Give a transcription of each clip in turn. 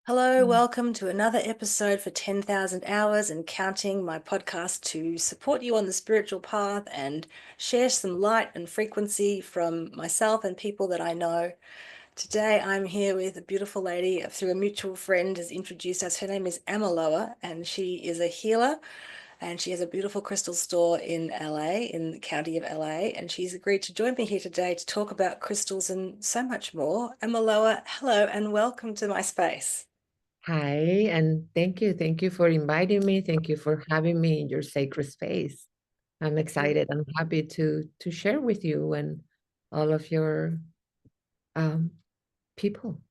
Hello, welcome to another episode for 10,000 Hours and Counting, my podcast to support you on the spiritual path and share some light and frequency from myself and people that I know. Today I'm here with a beautiful lady through a mutual friend has introduced us. Her name is Amaloa and she is a healer and she has a beautiful crystal store in LA, in the county of LA, and she's agreed to join me here today to talk about crystals and so much more. Amaloa, hello and welcome to my space. Hi, and thank you. Thank you for inviting me. Thank you for having me in your sacred space. I'm excited. I'm happy to share with you and all of your um, people.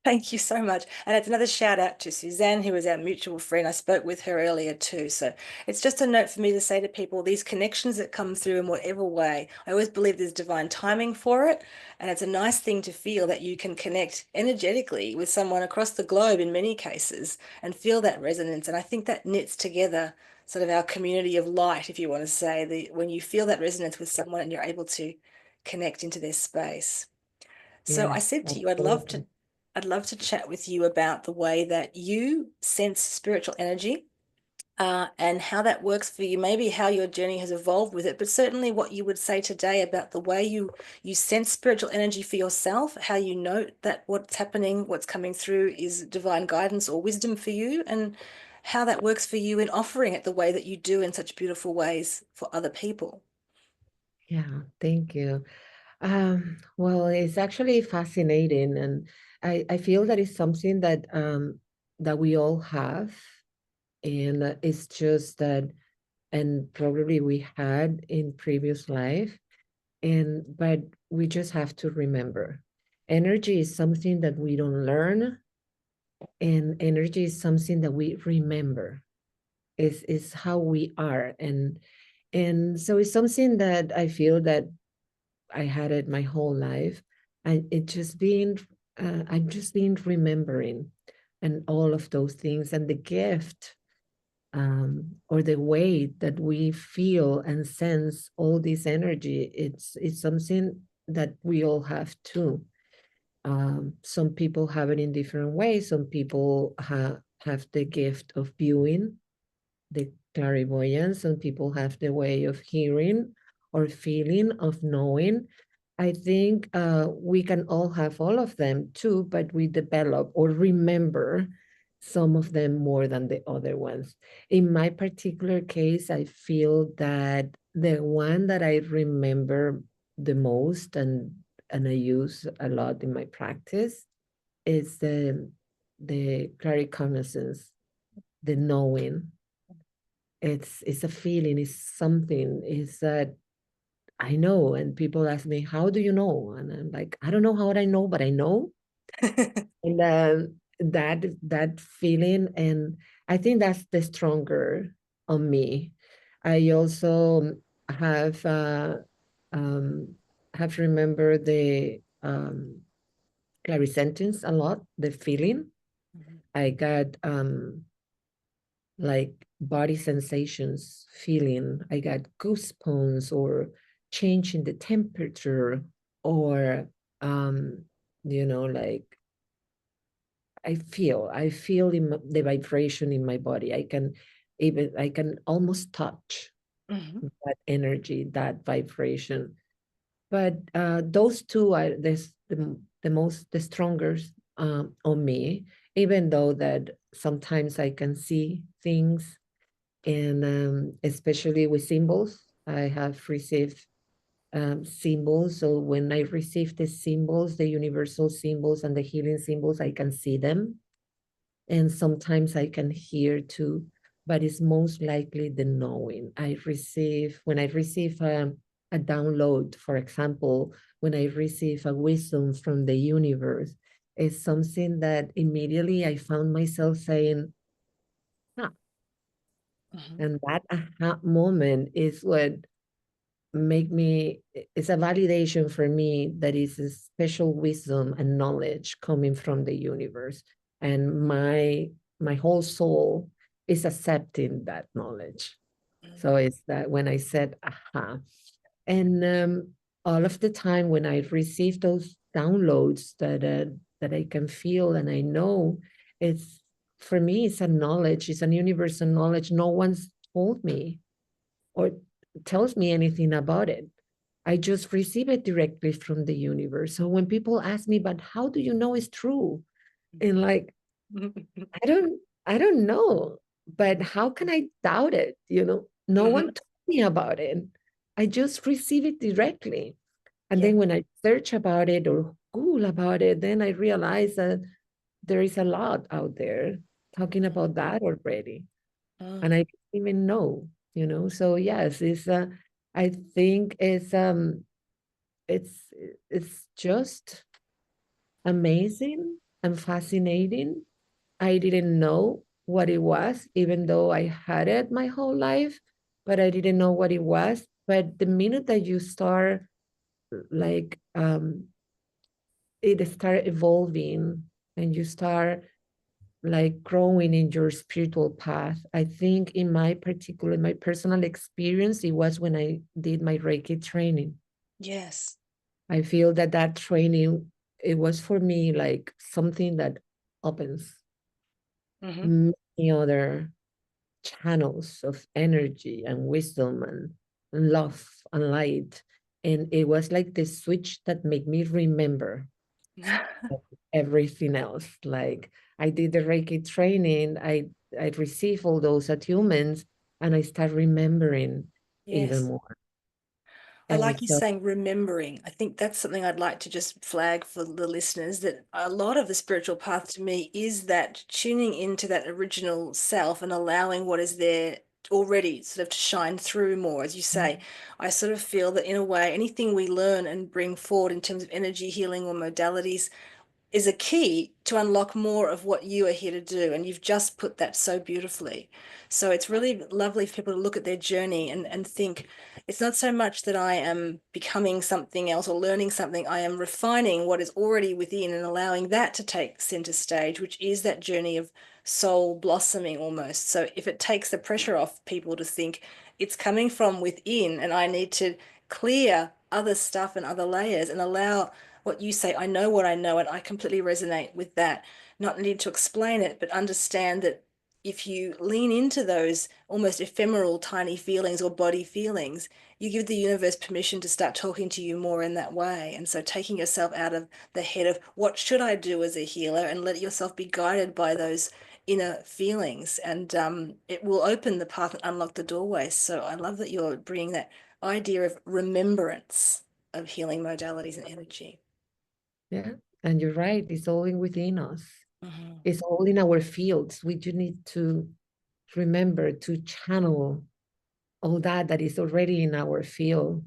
Thank you so much. And it's another shout out to Suzanne, who is our mutual friend. I spoke with her earlier too. So it's just a note for me to say to people these connections that come through in whatever way, I always believe there's divine timing for it. And it's a nice thing to feel that you can connect energetically with someone across the globe in many cases and feel that resonance. And I think that knits together sort of our community of light, if you want to say, when you feel that resonance with someone and you're able to connect into their space. So I Yes, said to you, absolutely. I'd love to chat with you about the way that you sense spiritual energy, and how that works for you, maybe how your journey has evolved with it, but certainly what you would say today about the way you sense spiritual energy for yourself, how you note that what's happening, what's coming through is divine guidance or wisdom for you, and how that works for you in offering it the way that you do in such beautiful ways for other people. Yeah, thank you. Well, it's actually fascinating, and I feel that it's something that we all have, and it's just that, and probably we had in previous life. But we just have to remember energy is something that we don't learn, and energy is something that we remember. Is how we are, and so it's something that I feel that I had it my whole life. It just been I'm just been remembering and all of those things, and the gift, or the way that we feel and sense all this energy, it's something that we all have too. Some people have it in different ways. Some people have the gift of viewing, the clairvoyance. Some people have the way of hearing or feeling, of knowing. I think we can all have all of them too, but we develop or remember some of them more than the other ones. In my particular case, I feel that the one that I remember the most, and I use a lot in my practice, is the claircognizance, the knowing. It's a feeling, it's something, is that I know. And people ask me, how do you know? And I'm like, I don't know how I know, but I know. And that feeling, and I think that's the stronger on me. I also have um, have remembered the clairsentience a lot, the feeling. I got like body sensations, feeling. I got goosebumps, or change in the temperature, or um, like I feel the vibration in my body. I can almost touch Mhm. that energy, that vibration. But those two are the strongest on me, even though that sometimes I can see things, and especially with symbols. I have received symbols. So when I receive the symbols, the universal symbols and the healing symbols, I can see them. And sometimes I can hear too, but it's most likely the knowing. When I receive a download, for example, when I receive a wisdom from the universe, it's something that immediately I found myself saying, ah, Mhm. and that aha moment is what make me, it's a validation for me that is a special wisdom and knowledge coming from the universe, and my whole soul is accepting that knowledge. So it's that when I said aha. And all of the time when I receive those downloads that I can feel and I know. It's for me, it's a knowledge, it's an universal knowledge. No one's told me or tells me anything about it. I just receive it directly from the universe. So when people ask me, but how do you know it's true? And like, I don't know, but how can I doubt it? No one Mhm. told me about it. I just receive it directly. And Yeah. then when I search about it or Google about it, then I realize that there is a lot out there talking about that already. And Mm. I didn't even know. So yes, I think it's it's just amazing and fascinating. I didn't know what it was, even though I had it my whole life, but I didn't know what it was. But the minute that you start like it start evolving and you start like growing in your spiritual path. I think my personal experience, it was when I did my Reiki training. Yes. I feel that that training, it was for me like something that opens Hmm. many other channels of energy and wisdom and love and light. And it was like the switch that made me remember everything else. Like I did the Reiki training, I received all those attunements, and I start remembering even Yes. more. I And like you so, saying remembering. I think that's something I'd like to just flag for the listeners, that a lot of the spiritual path to me is that tuning into that original self and allowing what is there already sort of to shine through more. As you say, I sort of feel that in a way, anything we learn and bring forward in terms of energy healing or modalities is a key to unlock more of what you are here to do. And you've just put that so beautifully. So it's really lovely for people to look at their journey and think it's not so much that I am becoming something else or learning something. I am refining what is already within and allowing that to take center stage, which is that journey of soul blossoming almost. So if it takes the pressure off people to think it's coming from within and I need to clear other stuff and other layers and allow what you say, I know what I know, and I completely resonate with that. Not needing to explain it, but understand that if you lean into those almost ephemeral tiny feelings or body feelings, you give the universe permission to start talking to you more in that way. And so taking yourself out of the head of what should I do as a healer and let yourself be guided by those inner feelings. And it will open the path and unlock the doorway. So I love that you're bringing that idea of remembrance of healing modalities and energy. yeah, and you're right, it's all in within us. Mhm. It's all in our fields. We just need to remember to channel all that is already in our field.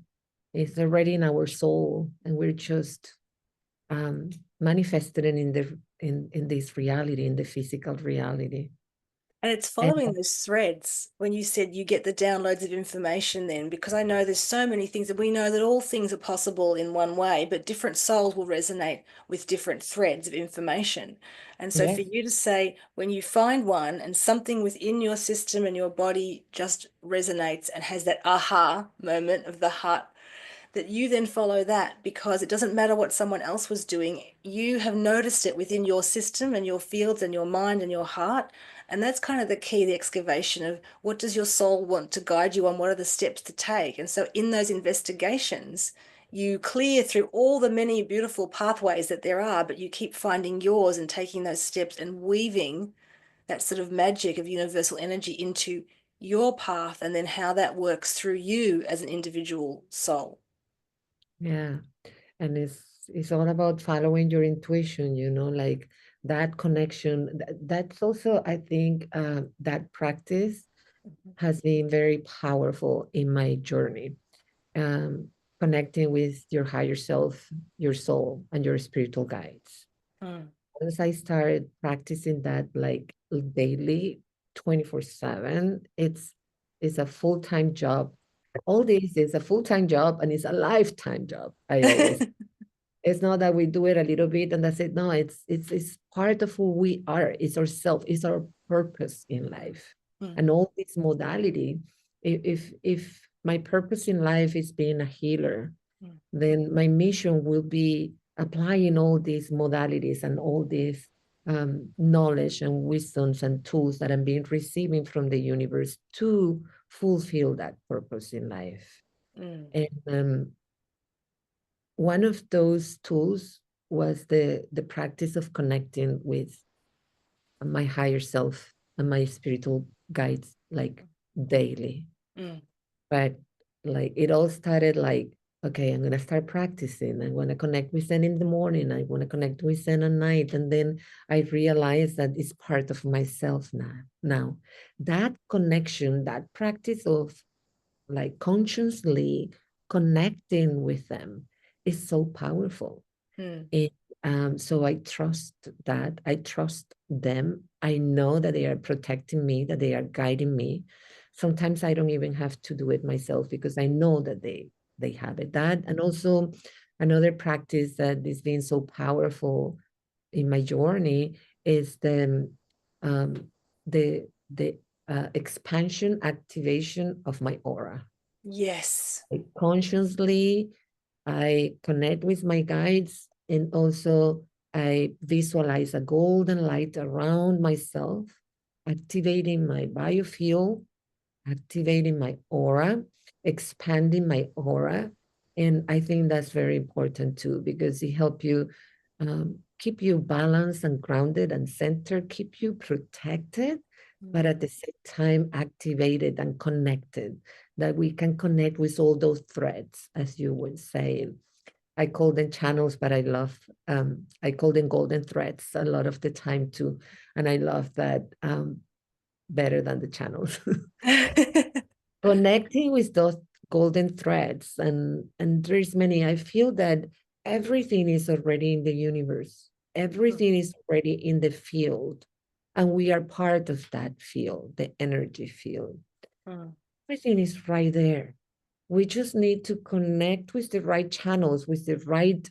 It's already in our soul, and we're just um, manifested in this reality, in the physical reality. And it's And following those threads when you said you get the downloads of information then, because I know there's so many things that we know that all things are possible in one way, but different souls will resonate with different threads of information. And so for yes, you to say, when you find one and something within your system and your body just resonates and has that aha moment of the heart, that you then follow that because it doesn't matter what someone else was doing. You have noticed it within your system and your fields and your mind and your heart. And that's kind of the key, the excavation of what does your soul want to guide you on? What are the steps to take? And so in those investigations, you clear through all the many beautiful pathways that there are, but you keep finding yours and taking those steps and weaving that sort of magic of universal energy into your path and then how that works through you as an individual soul. yeah. And it's all about following your intuition, like that connection. That's also, I think, that practice has been very powerful in my journey. Um, Connecting with your higher self, your soul, and your spiritual guides. Mm. Once I started practicing that like daily, 24/7, it's a full-time job. All this is a full-time job and it's a lifetime job. I always It's not that we do it a little bit and that's it. No, it's part of who we are. It's ourself. It's our purpose in life. Mm. And all this modality, if my purpose in life is being a healer, Mm. then my mission will be applying all these modalities and all these knowledge and wisdoms and tools that I'm being receiving from the universe to fulfill that purpose in life. Mm. And one of those tools was the practice of connecting with my higher self and my spiritual guides like daily. Mm. But like it all started like, okay, I'm gonna start practicing. I want to connect with Zen in the morning. I want to connect with Zen at night. And then I realized that it's part of myself now. Now, that connection, that practice of like consciously connecting with them is so powerful. Mm. And so I trust that. I trust them. I know that they are protecting me, that they are guiding me. Sometimes I don't even have to do it myself because I know that they have it. That and also another practice that is being so powerful in my journey is um, the expansion activation of my aura. Yes. Like consciously I connect with my guides and also I visualize a golden light around myself, activating my biofield, activating my aura, expanding my aura. And I think that's very important too, because it helps you keep you balanced and grounded and centered, keep you protected, but Mm. at the same time activated and connected, that we can connect with all those threads, as you would say. I call them channels, but I call them golden threads a lot of the time too. And I love that better than the channels. Connecting with those golden threads and there's many. I feel that everything is already in the universe, Mm. everything is already in the field, and we are part of that field, the energy field. Mm. Everything is right there. We just need to connect with the right channels, with the right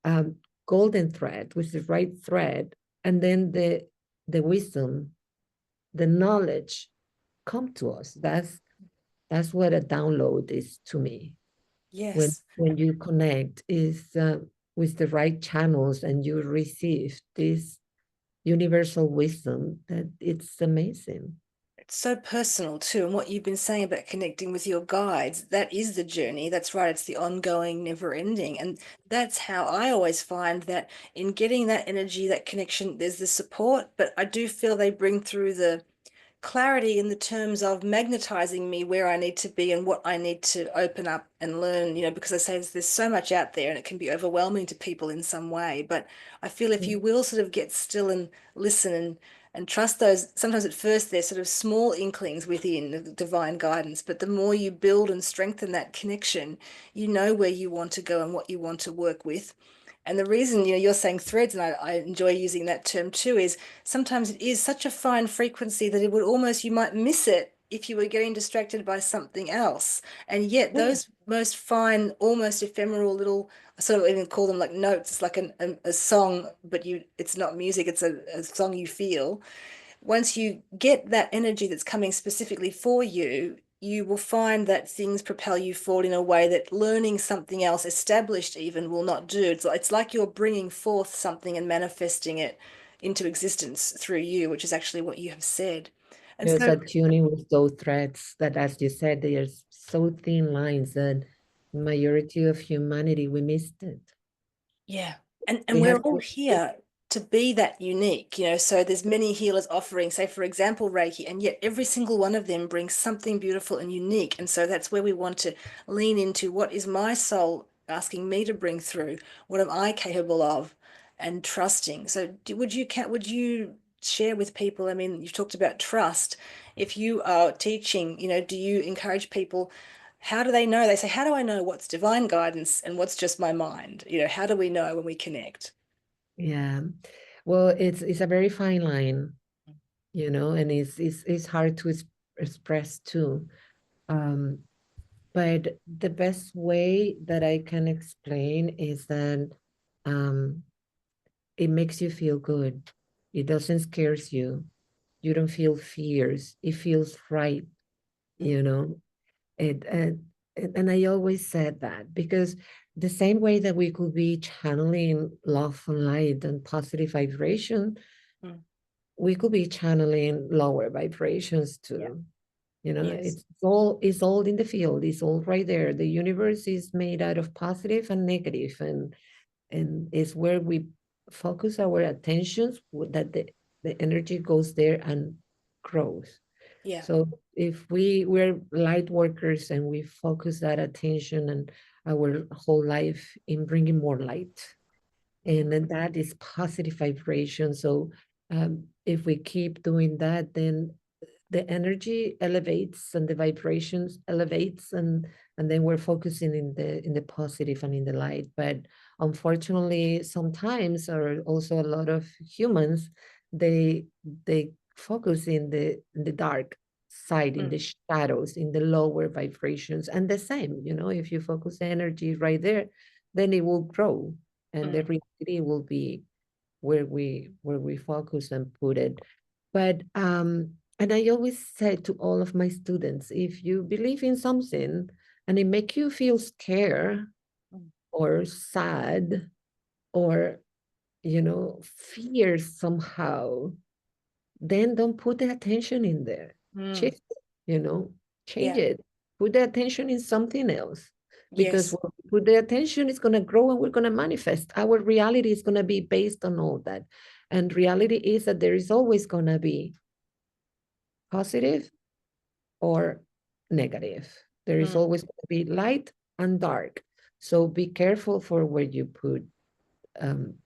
um, golden thread, with the right thread, and then the wisdom, the knowledge come to us. That's what a download is to me. Yes. When you connect is with the right channels and you receive this universal wisdom, that it's amazing. It's so personal too. And what you've been saying about connecting with your guides, that is the journey. That's right. It's the ongoing, never ending. And that's how I always find that in getting that energy, that connection, there's the support, but I do feel they bring through the clarity in the terms of magnetizing me where I need to be and what I need to open up and learn, because I say there's so much out there and it can be overwhelming to people in some way. But I feel if you will sort of get still and listen and trust those, sometimes at first they're sort of small inklings within the divine guidance, but the more you build and strengthen that connection, you know where you want to go and what you want to work with. And the reason, you're saying threads, and I enjoy using that term too, is sometimes it is such a fine frequency that it would almost, you might miss it if you were getting distracted by something else. And yet Yeah. those most fine, almost ephemeral little, I sort of even call them like notes. It's like a song, but it's not music, it's a song you feel. Once you get that energy that's coming specifically for you, you will find that things propel you forward in a way that learning something else established even will not do. It's like you're bringing forth something and manifesting it into existence through you, which is actually what you have said. And There's so, a tuning with those threads that, as you said, they are so thin lines that majority of humanity, we missed it. yeah. And We we're have all to, here to be that unique, so there's many healers offering, say, for example, Reiki, and yet every single one of them brings something beautiful and unique. And so that's where we want to lean into what is my soul asking me to bring through? What am I capable of? And trusting. So would you share with people? I mean, you've talked about trust. If you are teaching, do you encourage people? How do they know? They say, how do I know what's divine guidance and what's just my mind? How do we know when we connect? yeah. Well, it's a very fine line, and it's hard to express too. Um, but the best way that I can explain is that um, it makes you feel good. It doesn't scares you. You don't feel fears. It feels right, Mm. you know. And I always said that because the same way that we could be channeling love and light and positive vibration, Mm. we could be channeling lower vibrations Yeah. too. You know, Yes. it's all in the field. It's all right there. The universe is made out of positive and negative, and it's where we focus our attentions that the energy goes there and grows. Yeah. So if we're light workers and we focus that attention and our whole life in bringing more light, Mhm. and then that is positive vibration. So if we keep doing that, then the energy elevates and the vibrations elevates, and then we're focusing in the positive and in the light. But unfortunately, sometimes, or also a lot of humans, they they focus in the dark side, in Mm. the shadows, in the lower vibrations. And the same, if you focus the energy right there, then it will grow, and the Mm. reality will be where we focus and put it. But and I always say to all of my students, if you believe in something and it make you feel scared Mm. or sad or fear somehow, then don't put the attention in there. Mm. Change it, change Yeah. it. Put the attention in something else. Because Yes. when we put the attention, it's going to grow and we're going to manifest. Our reality is going to be based on all that. And reality is that there is always going to be positive or negative. There is Mm. always going to be light and dark. So be careful for where you put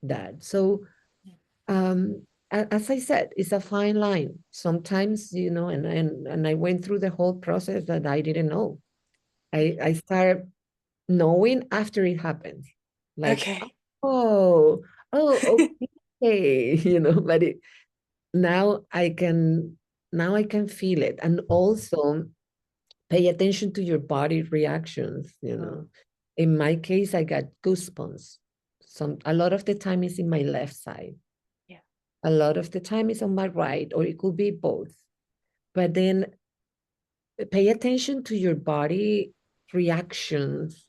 that. So as I said, it's a fine line. Sometimes, and I went through the whole process that I didn't know. I started knowing after it happened. Like, Okay. oh, okay, but now I can now I can feel it. And also pay attention to your body reactions. Mm. In my case, I got goosebumps. A lot of the time is in my left side. Yeah. A lot of the time is on my right, or it could be both. But then pay attention to your body reactions,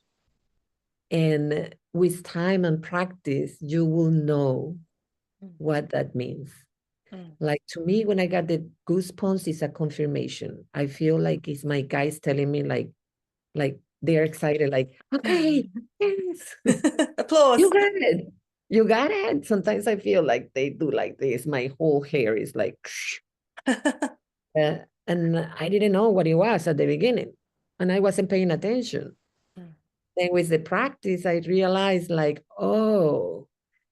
and with time and practice, you will know Mm. what that means. Mm. Like, to me, when I got the goosebumps, it's a confirmation. I feel like it's my guys telling me, like they're excited, like, okay, yes, you Applause. got it. You got it. Sometimes I feel like they do like this. My whole hair is like, and I didn't know what it was at the beginning, and I wasn't paying attention. Mm. Then with the practice, I realized, like, oh,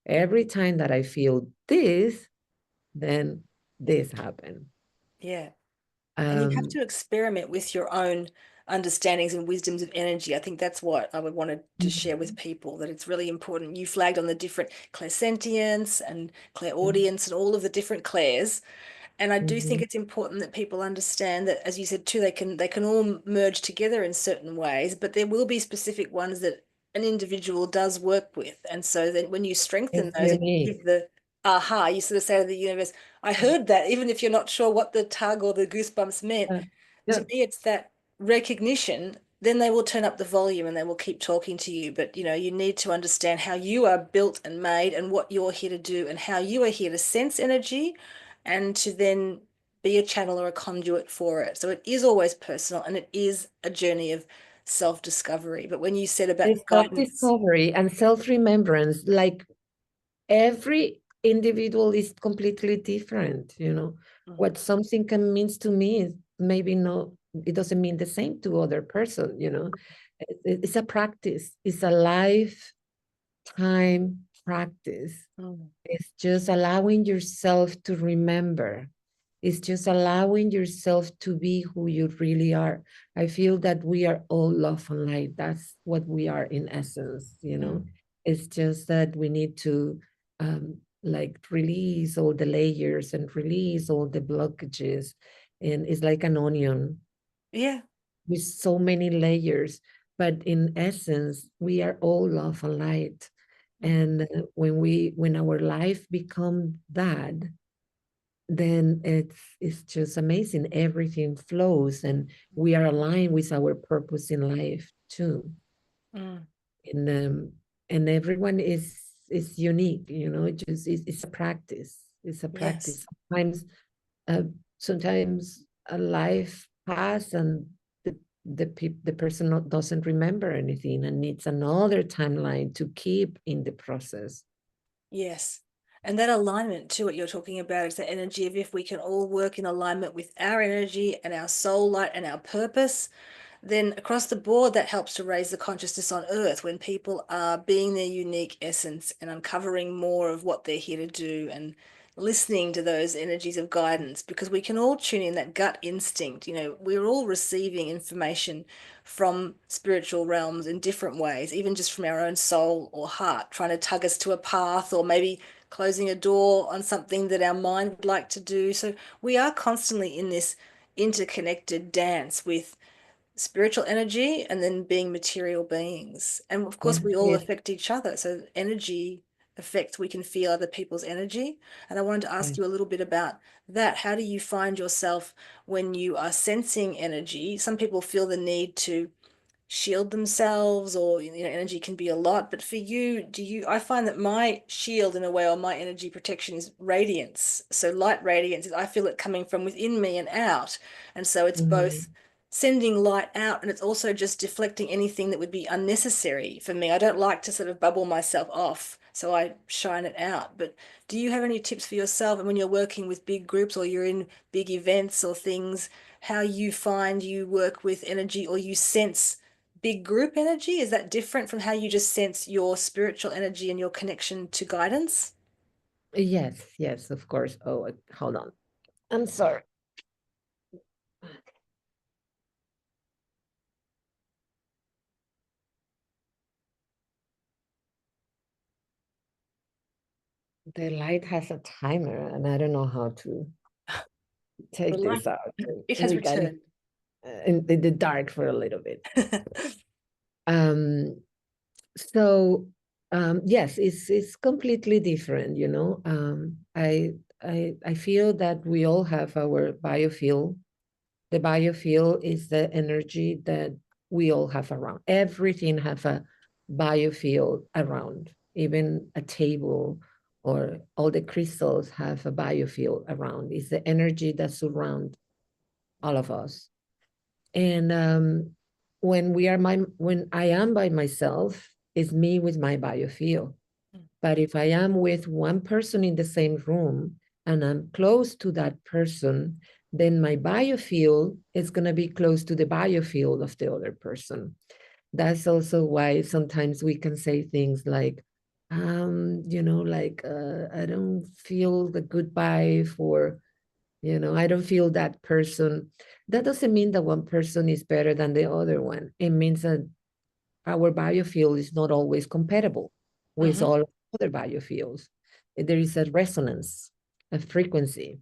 every time that I feel this, then this happened. Yeah. And you have Um, to experiment with your own understandings and wisdoms of energy. I think that's what I would want to share with people, that it's really important. You flagged on the different clairsentience and clairaudience and all of the different clairs. And I do think mhm, it's important that people understand that, as you said too, they can all merge together in certain ways, but there will be specific ones that an individual does work with. And so then when you strengthen it's those and you unique. give the aha, you sort of say to the universe, I heard that, even if you're not sure what the tug or the goosebumps meant. Uh, To yeah, me, it's that recognition. Then they will turn up the volume and they will keep talking to you. But you need to understand how you are built and made and what you're here to do and how you are here to sense energy and to then be a channel or a conduit for it. So it is always personal and it is a journey of self-discovery. But when you said it's about guidance, self-discovery and self-remembrance. Like, every individual is completely different. mm, What something can means to me is maybe no, it doesn't mean the same to other person. It's a practice. It's a lifetime practice. mm, It's just allowing yourself to remember. It's just allowing yourself to be who you really are. I feel that we are all love and light. That's what we are in essence. mm, It's just that we need to like release all the layers and release all the blockages. And it's like an onion yeah, with so many layers. But in essence, we are all love and light. mm, And when our life become that, then it's just amazing. Everything flows, and we are aligned with our purpose in life too. mm. and and everyone is unique, just it's a practice. It's a Yes. practice. Uh, sometimes a life pass and the person doesn't remember anything and needs another timeline to keep in the process. Yes. And that alignment too, what you're talking about is the energy of if we can all work in alignment with our energy and our soul light and our purpose, then across the board, that helps to raise the consciousness on earth when people are being their unique essence and uncovering more of what they're here to do and listening to those energies of guidance, because we can all tune in that gut instinct. We're all receiving information from spiritual realms in different ways, even just from our own soul or heart, trying to tug us to a path or maybe closing a door on something that our mind would like to do. So we are constantly in this interconnected dance with spiritual energy and then being material beings. And of Yeah, course, we all yeah, affect each other. So energy affects, we can feel other people's energy. And I wanted to ask right. you a little bit about that. How do you find yourself when you are sensing energy? Some people feel the need to shield themselves, or energy can be a lot, but for you, I find that my shield in a way, or my energy protection, is radiance. So light radiance is, I feel it coming from within me and out, and so it's both Mhm. sending light out, and it's also just deflecting anything that would be unnecessary for me. I don't like to sort of bubble myself off, so I shine it out. But do you have any tips for yourself, and when you're working with big groups or you're in big events or things, how you find you work with energy or you sense big group energy? Is that different from how you just sense your spiritual energy and your connection to guidance? Yes, yes, of course. Oh, hold on. I'm sorry. The light has a timer, and I don't know how to The take light, this out. it has We got it returned. in the dark for a little bit. Um, so yes, it's completely different. I feel that we all have our biofield. The biofield is the energy that we all have around. Everything has a biofield around. Even a table or all the crystals have a biofield around. It's the energy that surrounds all of us. And when I am by myself, it's me with my biofield. But if I am with one person in the same room and I'm close to that person, then my biofield is going to be close to the biofield of the other person. That's also why sometimes we can say things like, I don't feel the good vibe, or, I don't feel that person. That doesn't mean that one person is better than the other one. It means that our biofield is not always compatible with Hmm. all other biofields. There is a resonance, a frequency.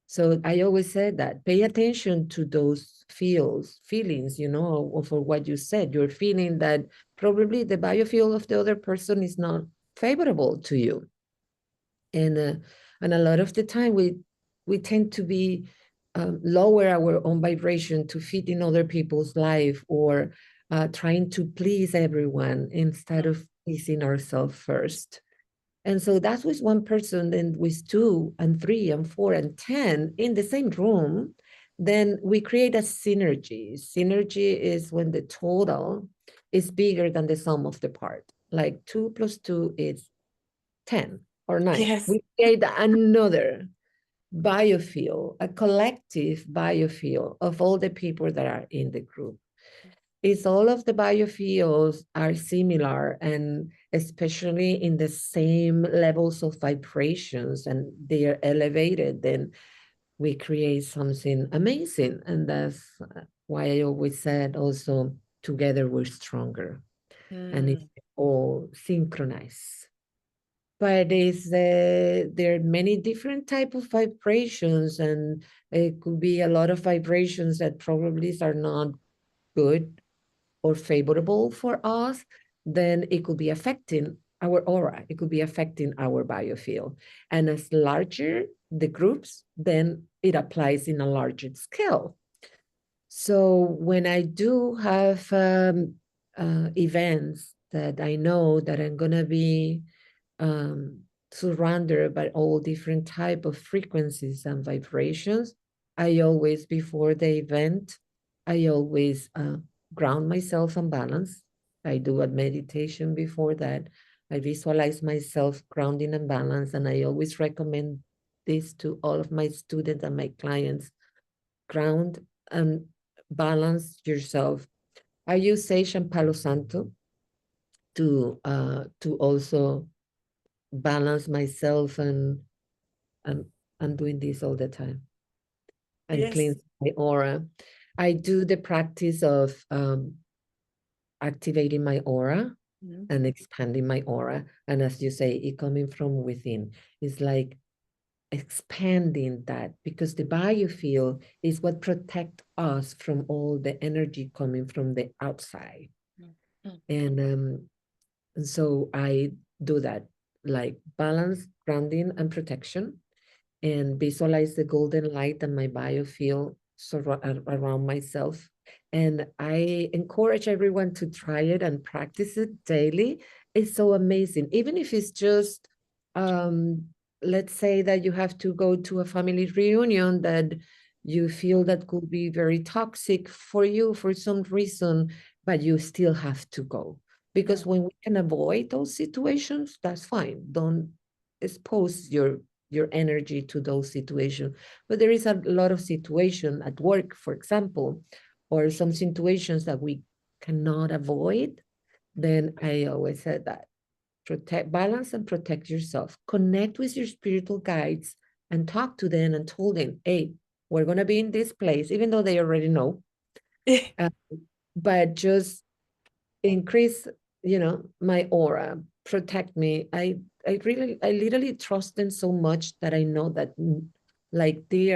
So I always said that pay attention to those feelings, or for what you said. You're feeling that probably the biofield of the other person is not favorable to you. And a lot of the time we tend to be lower our own vibration to fit in other people's life, or trying to please everyone instead of pleasing ourselves first. And so that's with one person. Then with two and three and four and 10 in the same room, then we create a synergy. Synergy is when the total is bigger than the sum of the part. Like 2 plus 2 is 10 or 9. Yes. We create another biofield, a collective biofield of all the people that are in the group. Is all of the biofields are similar, and especially in the same levels of vibrations, and they are elevated, then we create something amazing. And that's why I always said also, together we're stronger, and it's Mm. all synchronized. But there are many different type of vibrations, and it could be a lot of vibrations that probably are not good or favorable for us. Then it could be affecting our aura. It could be affecting our biofield. And as larger the groups, then it applies in a larger scale. So when I do have events that I know that I'm gonna be surrounded by all different type of frequencies and vibrations, I always, before the event, I always ground myself and balance. I do a meditation before that. I visualize myself grounding and balance, and I always recommend this to all of my students and my clients. Ground and balance yourself. I use sage and Palo Santo to also balance myself, and I'm doing this all the time and Yes. cleanse my aura. I do the practice of activating my aura Mm. and expanding my aura. And as you say, it coming from within. It's like expanding that, because the biofield is what protect us from all the energy coming from the outside. Mm. Mm. And so I do that, like balance, grounding, and protection, and visualize the golden light and my biofield around myself. And I encourage everyone to try it and practice it daily. It's so amazing. Even if it's just, um, let's say that you have to go to a family reunion that you feel that could be very toxic for you for some reason, but you still have to go. Because Mm. when we can avoid those situations, that's fine. Don't expose your energy to those situations. But there is a lot of situation at work, for example, or some situations that we cannot avoid. Then I always said that protect, balance, and protect yourself. Connect with your spiritual guides and talk to them and told them, hey, we're going to be in this place, even though they already know. Uh, but just increase, my aura, protect me. I literally trust them so much that I know that, like, they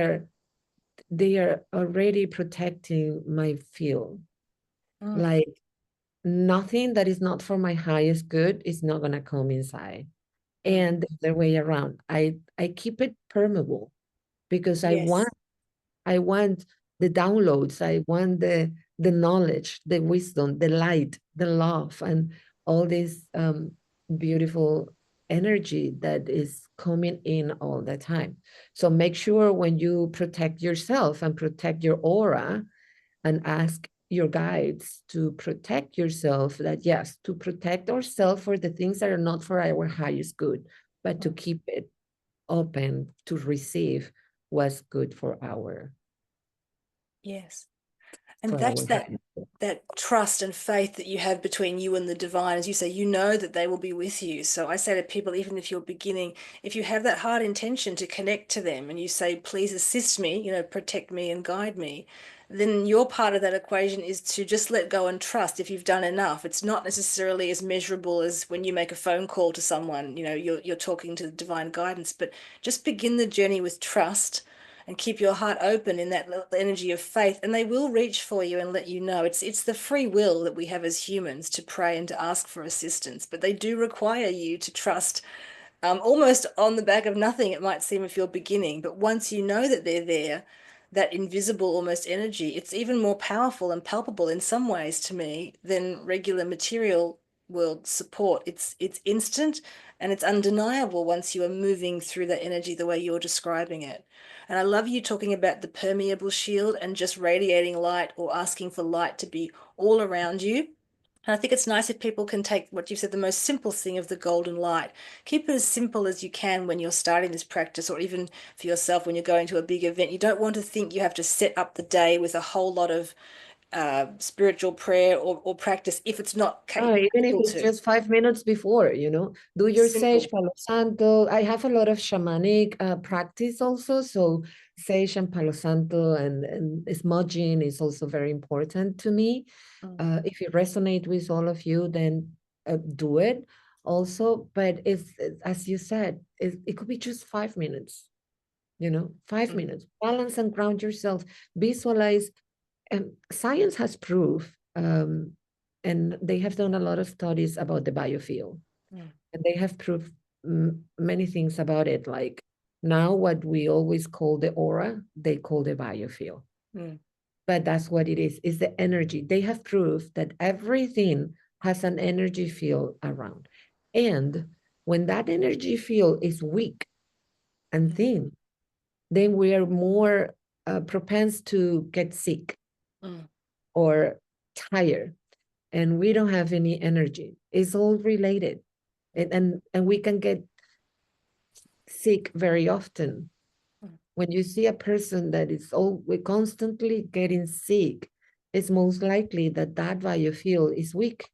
are already protecting my field. Mm. Like, nothing that is not for my highest good is not going to come inside. Mm. And the other way around, I keep it permeable, because Yes. I want the downloads. I want the knowledge, the wisdom, the light, the love, and all this beautiful energy that is coming in all the time. So make sure when you protect yourself and protect your aura, and ask your guides to protect yourself, that yes, to protect ourselves for the things that are not for our highest good, but to Mm. keep it open to receive what's good Yes. And for that's our that trust and faith that you have between you and the divine. As you say, you know that they will be with you. So I say to people, even if you're beginning, if you have that heart intention to connect to them and you say, please assist me, protect me and guide me, then your part of that equation is to just let go and trust if you've done enough. It's not necessarily as measurable as when you make a phone call to someone, you're talking to the divine guidance, but just begin the journey with trust and keep your heart open in that energy of faith, and they will reach for you and let you know. It's the free will that we have as humans to pray and to ask for assistance, but they do require you to trust, almost on the back of nothing, it might seem, if you're beginning. But once you know that they're there, that invisible almost energy, it's even more powerful and palpable in some ways to me than regular material world support. It's instant and it's undeniable once you are moving through that energy the way you're describing it. And I love you talking about the permeable shield and just radiating light or asking for light to be all around you. And I think it's nice if people can take what you've said, the most simple thing of the golden light. Keep it as simple as you can when you're starting this practice, or even for yourself when you're going to a big event. You don't want to think you have to set up the day with a whole lot of spiritual prayer or practice if it's not even if practical it's to. just 5 minutes before, do your sage, Simple. Palo Santo. I have a lot of shamanic practice also. So sage and Palo Santo and smudging is also very important to me. Mm. If it resonates with all of you, then do it also. But as you said, it could be just 5 minutes, 5 minutes. Balance and ground yourself. Visualize. Science has proof, and they have done a lot of studies about the biofield, Mm. and they have proved many things about it. Like now, what we always call the aura, they call the biofield. Mm. But that's what it is the energy. They have proved that everything has an energy field around. And when that energy field is weak and thin, then we are more propense to get sick Mm. or tired, and we don't have any energy. It's all related. And we can get sick very often. Mm. When you see a person that is we constantly getting sick, it's most likely that that biofield is weak,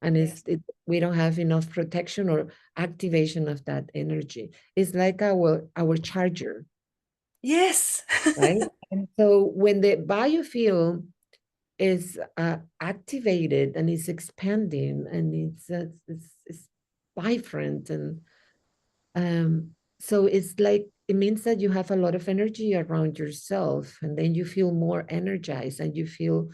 and Yes. we don't have enough protection or activation of that energy. It's like our charger, Yes. right? And so when the biofield is activated and is expanding and it's vibrant, and so it's like it means that you have a lot of energy around yourself, and then you feel more energized and you feel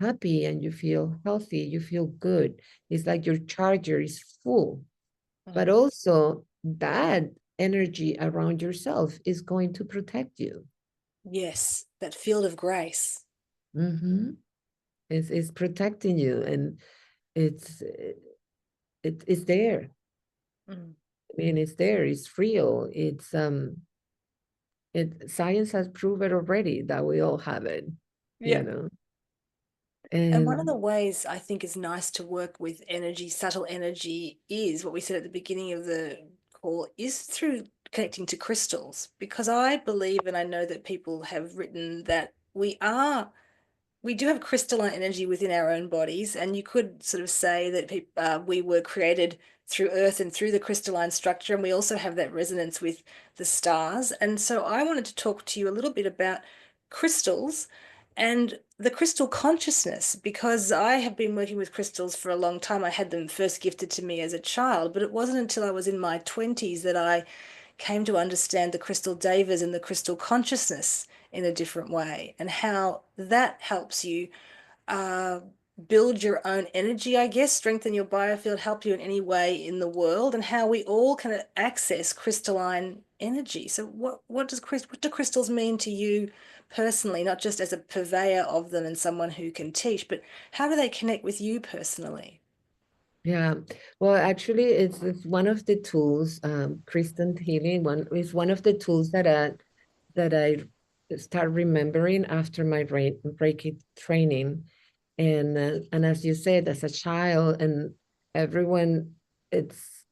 happy and you feel healthy, you feel good. It's like your charger is full, but Mm. also that energy around yourself is going to protect you. Yes, that field of grace. Mm-hmm. It's protecting you, and it's it's there. Mm. I mean, it's there. It's real. Science has proven already that we all have it, Yeah. you know. And one of the And ways I think is nice to work with energy, subtle energy, is what we said at the beginning of the call, is through connecting to crystals. Because I believe, and I know that people have written that we do have crystalline energy within our own bodies, and you could sort of say that we were created through earth and through the crystalline structure, and we also have that resonance with the stars. And so I wanted to talk to you a little bit about crystals and the crystal consciousness, because I have been working with crystals for a long time. I had them first gifted to me as a child, but it wasn't until I was in my 20s that I came to understand the crystal devas and the crystal consciousness in a different way, and how that helps you uh, build your own energy, I guess, strengthen your biofield, help you in any way in the world, and how we all can access crystalline energy. So what do crystals mean to you personally, not just as a purveyor of them and someone who can teach, but how do they connect with you personally? yeah, well, actually, it's one of the tools. Kristen healing one is one of the tools that I start remembering after my Reiki training. And as you said, as a child, and everyone, it's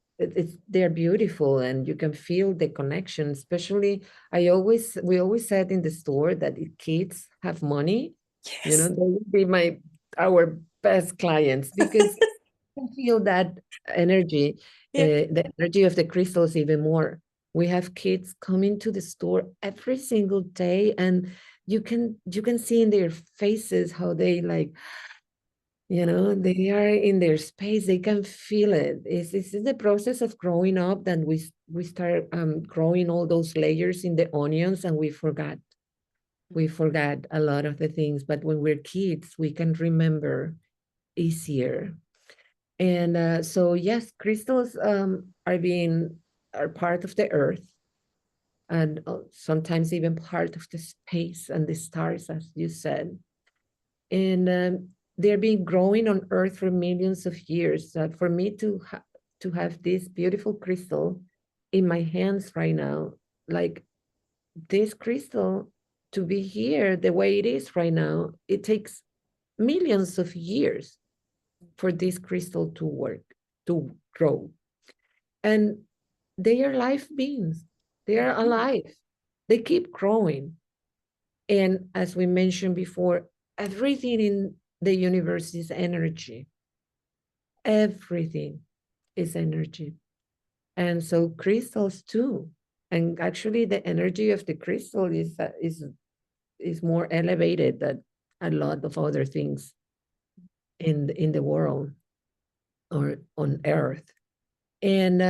they're beautiful, and you can feel the connection. Especially, we always said in the store that if kids have money, Yes. they would be our best clients, because can feel that energy, Yeah. the energy of the crystals even more. We have kids coming to the store every single day, and you can see in their faces how they like, they are in their space. They can feel it. This is the process of growing up, that we start growing all those layers in the onions, and we forgot a lot of the things. But when we're kids, we can remember easier. And so, yes, crystals are part of the earth, and sometimes even part of the space and the stars, as you said. And they're been growing on earth for millions of years. For me to have this beautiful crystal in my hands right now, like this crystal to be here the way it is right now, it takes millions of years for this crystal to work, to grow. And they are life beings, they are alive, they keep growing. And as we mentioned before, everything in the universe is energy. Everything is energy. And so crystals too. And actually the energy of the crystal is more elevated than a lot of other things in the world or on earth. And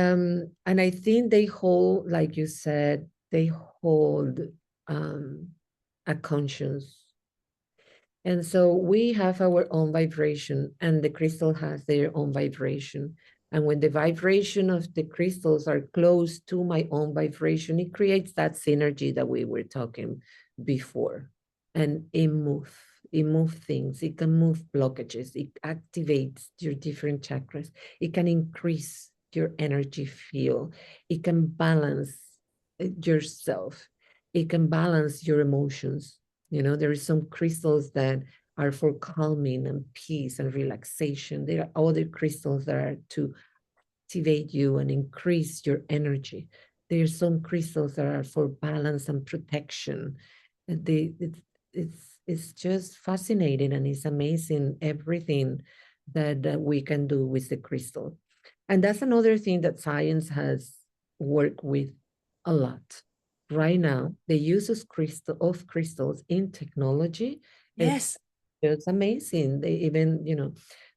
I think they hold, like you said, they hold um a conscience. And so we have our own vibration, and the crystal has their own vibration. And when the vibration of the crystals are close to my own vibration, it creates that synergy that we were talking before. And It moves things. It can move blockages. It activates your different chakras. It can increase your energy field. It can balance yourself. It can balance your emotions. You know, there are some crystals that are for calming and peace and relaxation. There are other crystals that are to activate you and increase your energy. There are some crystals that are for balance and protection. It's just fascinating, and it's amazing everything that we can do with the crystal. And that's another thing that science has worked with a lot. Right now, the use of crystals in technology, it's Yes. it's amazing. They even,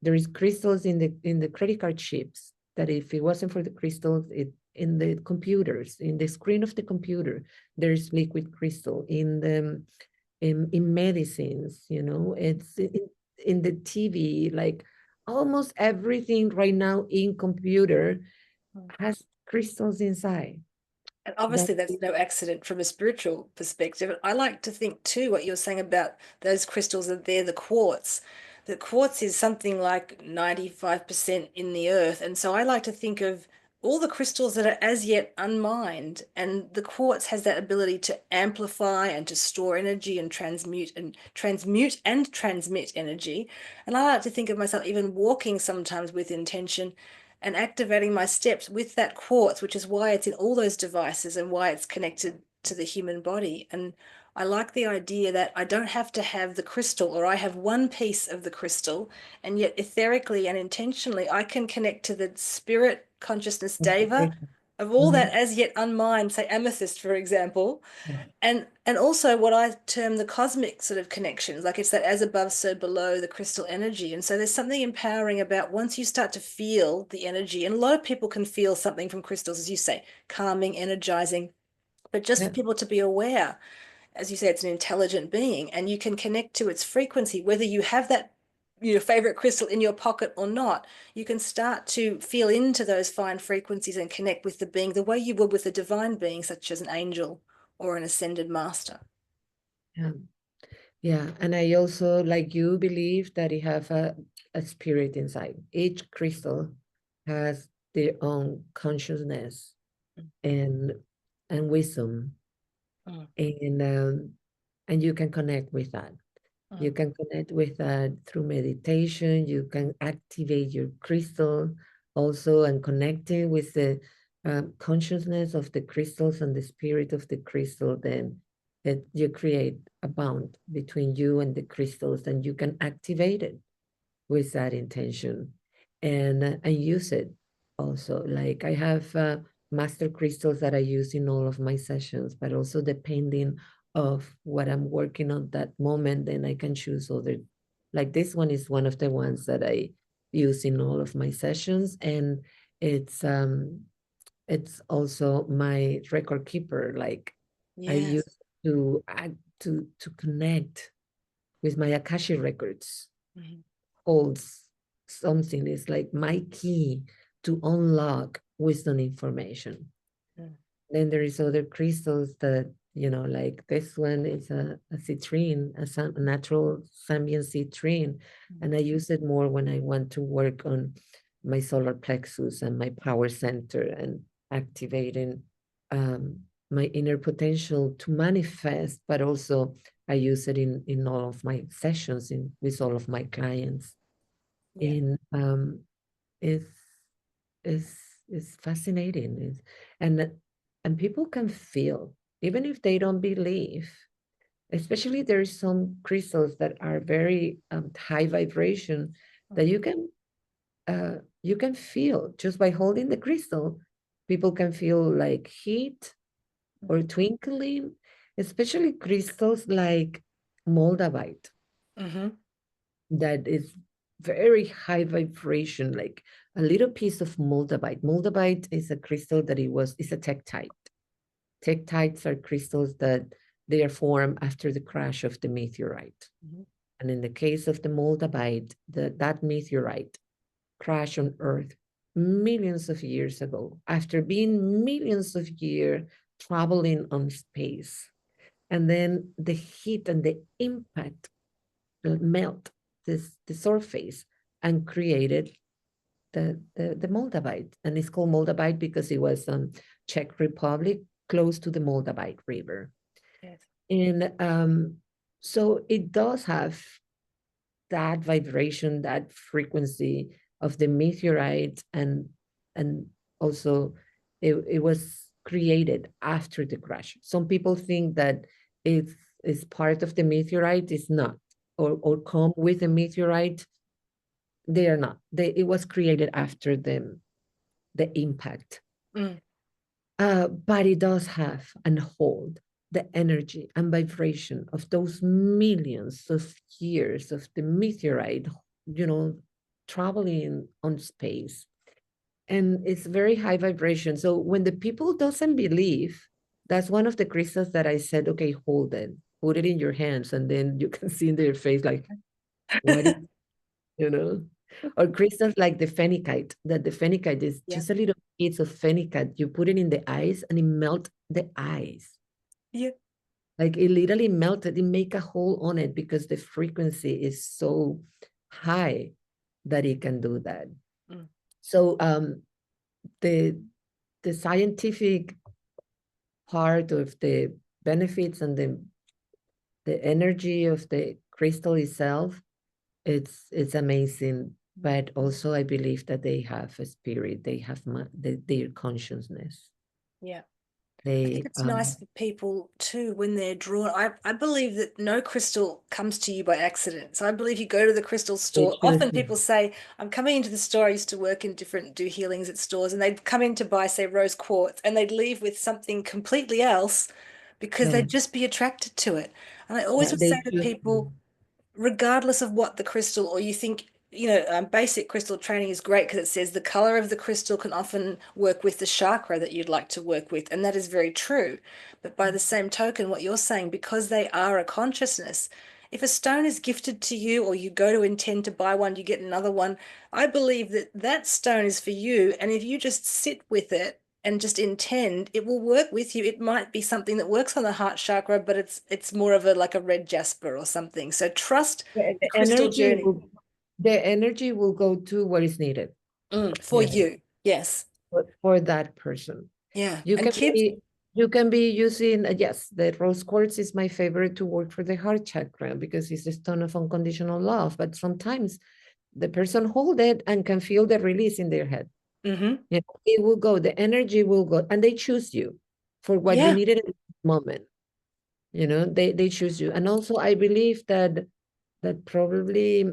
there is crystals in the credit card chips that if it wasn't for the crystals, in the computers, in the screen of the computer, there's liquid crystal in medicines, it's in the TV, like almost everything right now in computer has crystals inside. And That obviously, that's no accident from a spiritual perspective. I like to think too, what you're saying about those crystals that they're the quartz. The quartz is something like 95% in the earth. And so I like to think of all the crystals that are as yet unmined. And the quartz has that ability to amplify and to store energy and transmit energy. And I like to think of myself even walking sometimes with intention and activating my steps with that quartz, which is why it's in all those devices and why it's connected to the human body. And I like the idea that I don't have to have the crystal, or I have one piece of the crystal, and yet etherically and intentionally, I can connect to the spirit consciousness deva of all Mhm. that as yet unmined, say amethyst, for example, and also what I term the cosmic sort of connections, like it's that as above, so below, the crystal energy. And so there's something empowering about once you start to feel the energy, and a lot of people can feel something from crystals, as you say, calming, energizing, but just for Yeah. people to be aware, as you say, it's an intelligent being, and you can connect to its frequency, whether you have that your favorite crystal in your pocket or not. You can start to feel into those fine frequencies and connect with the being the way you would with a divine being, such as an angel or an ascended master. Yeah. Yeah. And I also, like you, believe that it have a spirit inside. Each crystal has their own consciousness and wisdom. Mm, And you can connect with that. You mm, can connect with that through meditation. You can activate your crystal also, and connecting with the consciousness of the crystals and the spirit of the crystal. Then you create a bond between you and the crystals, and you can activate it with that intention, and use it also. Like I have master crystals that I use in all of my sessions, but also depending of what I'm working on that moment, then I can choose other. Like this one is one of the ones that I use in all of my sessions, and it's um it's also my record keeper. Like I yes. use to add to connect with my Akashi records, Mhm, holds something. It's like my key to unlock wisdom information. mm, Then there is other crystals that, like this one is a citrine, a natural Zambian citrine. mm, And I use it more when I want to work on my solar plexus and my power center, and activating um, my inner potential to manifest, but also I use it in all of my sessions with all of my clients. yeah. In is is is fascinating. And people can feel, even if they don't believe. Especially there's some crystals that are very high vibration, that Mm, you can feel just by holding the crystal. People can feel like heat or mm, twinkling, especially crystals like moldavite, mhm, that is very high vibration, like a little piece of moldavite. Moldavite is a crystal that is a tektite. Tektites are crystals that they are formed after the crash of the meteorite. mhm, And in the case of the moldavite, that meteorite crashed on Earth millions of years ago, after being millions of years traveling on space. And then the heat and the impact melt the surface and created the moldavite. And it's called moldavite because it was Czech Republic, close to the Moldavite River. Yes. And so it does have that vibration, that frequency of the meteorite, and also it was created after the crash. Some people think that it's part of the meteorite. It's not, or come with a meteorite. They are not. It was created after the impact. Mm. But it does have and hold the energy and vibration of those millions of years of the meteorite, traveling on space. And it's very high vibration. So when the people doesn't believe, that's one of the crystals that I said, okay, hold it, put it in your hands, and then you can see in their face like, what is, you know? Or crystals like the phenakite, that the phenakite is Yeah. just a little piece of phenakite. You put it in the eyes and it melt the eyes. Yeah. Like it literally melted, it make a hole on it because the frequency is so high that it can do that. Mm. So the scientific part of the benefits and the energy of the crystal itself, it's amazing. But also I believe that they have a spirit, they have their consciousness. Yeah. I think They it's nice for people too when they're drawn. I believe that no crystal comes to you by accident. So I believe you go to the crystal they store. choose Often you. people say, I'm coming into the store. I used to work in do healings at stores, and they'd come in to buy, say, rose quartz, and they'd leave with something completely else because Yeah, they'd just be attracted to it. And I always yeah, would they say to choose you. people, regardless of what the crystal, or you think, basic crystal training is great because it says the color of the crystal can often work with the chakra that you'd like to work with. And that is very true. But by the same token, what you're saying, because they are a consciousness, if a stone is gifted to you or you go to intend to buy one, you get another one. I believe that that stone is for you. And if you just sit with it and just intend, it will work with you. It might be something that works on the heart chakra, but it's more of a like a red jasper or something. So trust the The crystal journey. the energy will go to what is needed, For you know, you. Yes. for that person. Yeah. You And can kids. be you can be using yes, the rose quartz is my favorite to work for the heart chakra because it's a stone of unconditional love. But sometimes the person hold it and can feel the release in their head. Mm-hmm. It will go, the energy will go, and they choose you for what you Yeah. needed at the moment. They choose you. And also I believe that probably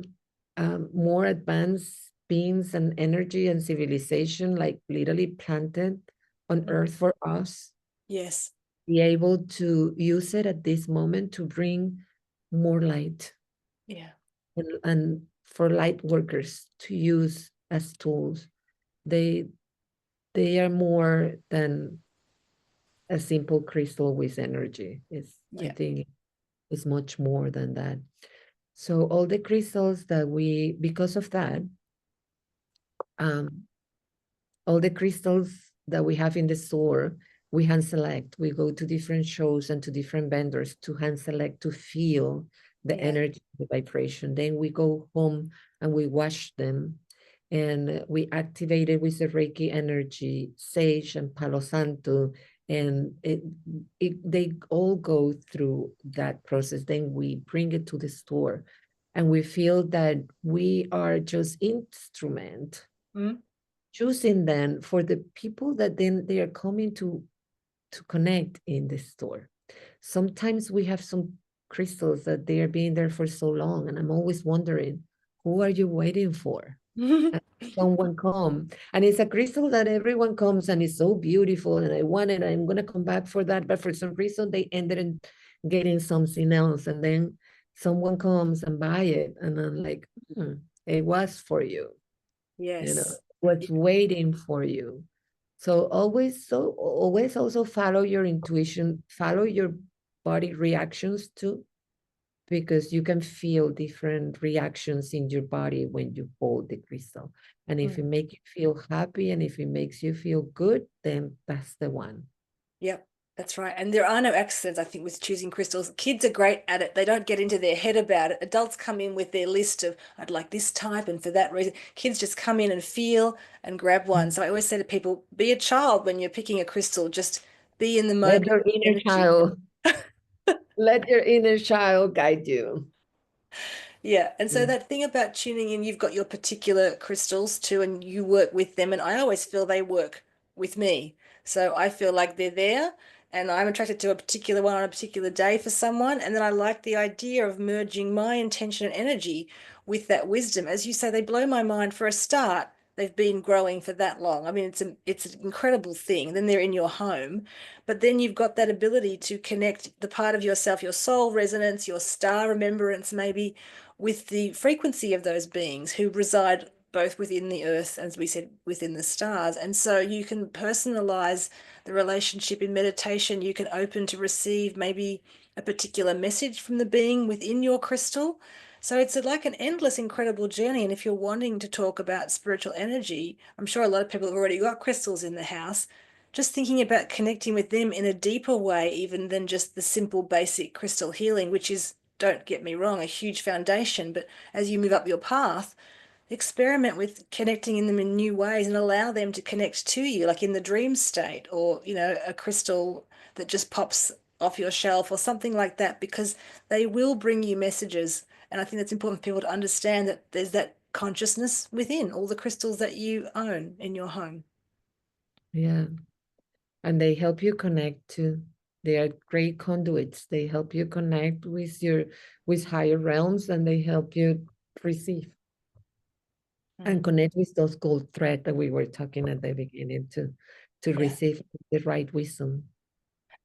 more advanced beings and energy and civilization like literally planted on Mm. earth for us, Yes. be able to use it at this moment to bring more light, Yeah. and for light workers to use as tools. They they are more than a simple crystal with energy. I Yeah. think it's much more than that. So all the crystals that because of that, um, all the crystals that we have in the store, we hand select. We go to different shows and to different vendors to hand select to feel the Yeah. energy, the vibration. Then we go home and we wash them and we activate it with the Reiki energy, sage and Palo Santo, and they all go through that process. Then we bring it to the store and we feel that we are just instrument Mm. choosing them for the people that then they are coming to connect in the store. Sometimes we have some crystals that they are being there for so long, and I'm always wondering, who are you waiting for? And someone come, and it's a crystal that everyone comes and it's so beautiful, and I want it. I'm gonna come back for that, but for some reason they ended in getting something else, and then someone comes and buy it, and I'm like, it was for you, Yes. was waiting for you. So always also follow your intuition, follow your body reactions too, because you can feel different reactions in your body when you hold the crystal. And if it Mm. makes you feel happy and if it makes you feel good, then that's the one. Yep. That's right. And there are no accidents, I think, with choosing crystals. Kids are great at it. They don't get into their head about it. Adults come in with their list of, I'd like this type, and for that reason. Kids just come in and feel and grab one. So I always say to people, be a child when you're picking a crystal. Just be in the Let moment, your inner energy. child, let your inner child guide you. Yeah, and so Mm. that thing about tuning in, you've got your particular crystals too, and you work with them, and I always feel they work with me. So I feel like they're there, and I'm attracted to a particular one on a particular day for someone, and then I like the idea of merging my intention and energy with that wisdom. As you say, they blow my mind for a start. They've been growing for that long. I mean, it's an incredible thing. Then they're in your home, but then you've got that ability to connect the part of yourself, your soul resonance, your star remembrance, maybe with the frequency of those beings who reside both within the earth, as we said, within the stars. And so you can personalize the relationship in meditation. You can open to receive maybe a particular message from the being within your crystal. So it's like an endless, incredible journey. And if you're wanting to talk about spiritual energy, I'm sure a lot of people have already got crystals in the house. Just thinking about connecting with them in a deeper way, even than just the simple, basic crystal healing, which is, don't get me wrong, a huge foundation. But as you move up your path, experiment with connecting in them in new ways and allow them to connect to you, like in the dream state, or, a crystal that just pops off your shelf or something like that, because they will bring you messages. And I think that's important for people to understand that there's that consciousness within all the crystals that you own in your home. Yeah. And they help you connect to, they are great conduits. They help you connect with higher realms, and they help you receive and Mm. connect with those gold thread that we were talking at the beginning to Yeah. receive the right wisdom.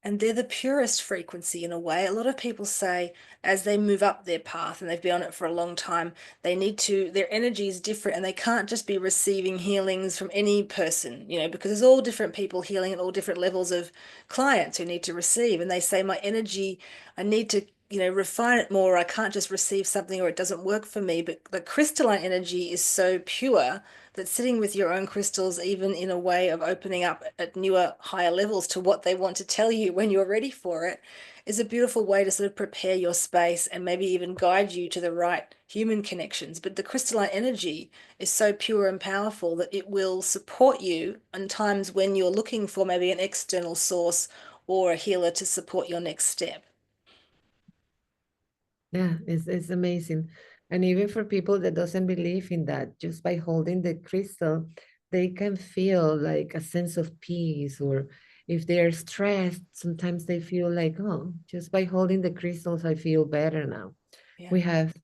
And they're the purest frequency in a way. A lot of people say as they move up their path and they've been on it for a long time, their energy is different and they can't just be receiving healings from any person, because there's all different people healing at all different levels of clients who need to receive. And they say, my energy, I need to, refine it more. I can't just receive something or it doesn't work for me. But the crystalline energy is so pure that sitting with your own crystals, even in a way of opening up at newer, higher levels to what they want to tell you when you're ready for it, is a beautiful way to sort of prepare your space and maybe even guide you to the right human connections. But the crystalline energy is so pure and powerful that it will support you in times when you're looking for maybe an external source or a healer to support your next step. Yeah, it's amazing. And even for people that doesn't believe in that, just by holding the crystal, they can feel like a sense of peace. Or if they're stressed, sometimes they feel like, oh, just by holding the crystals, I feel better now. Yeah. We have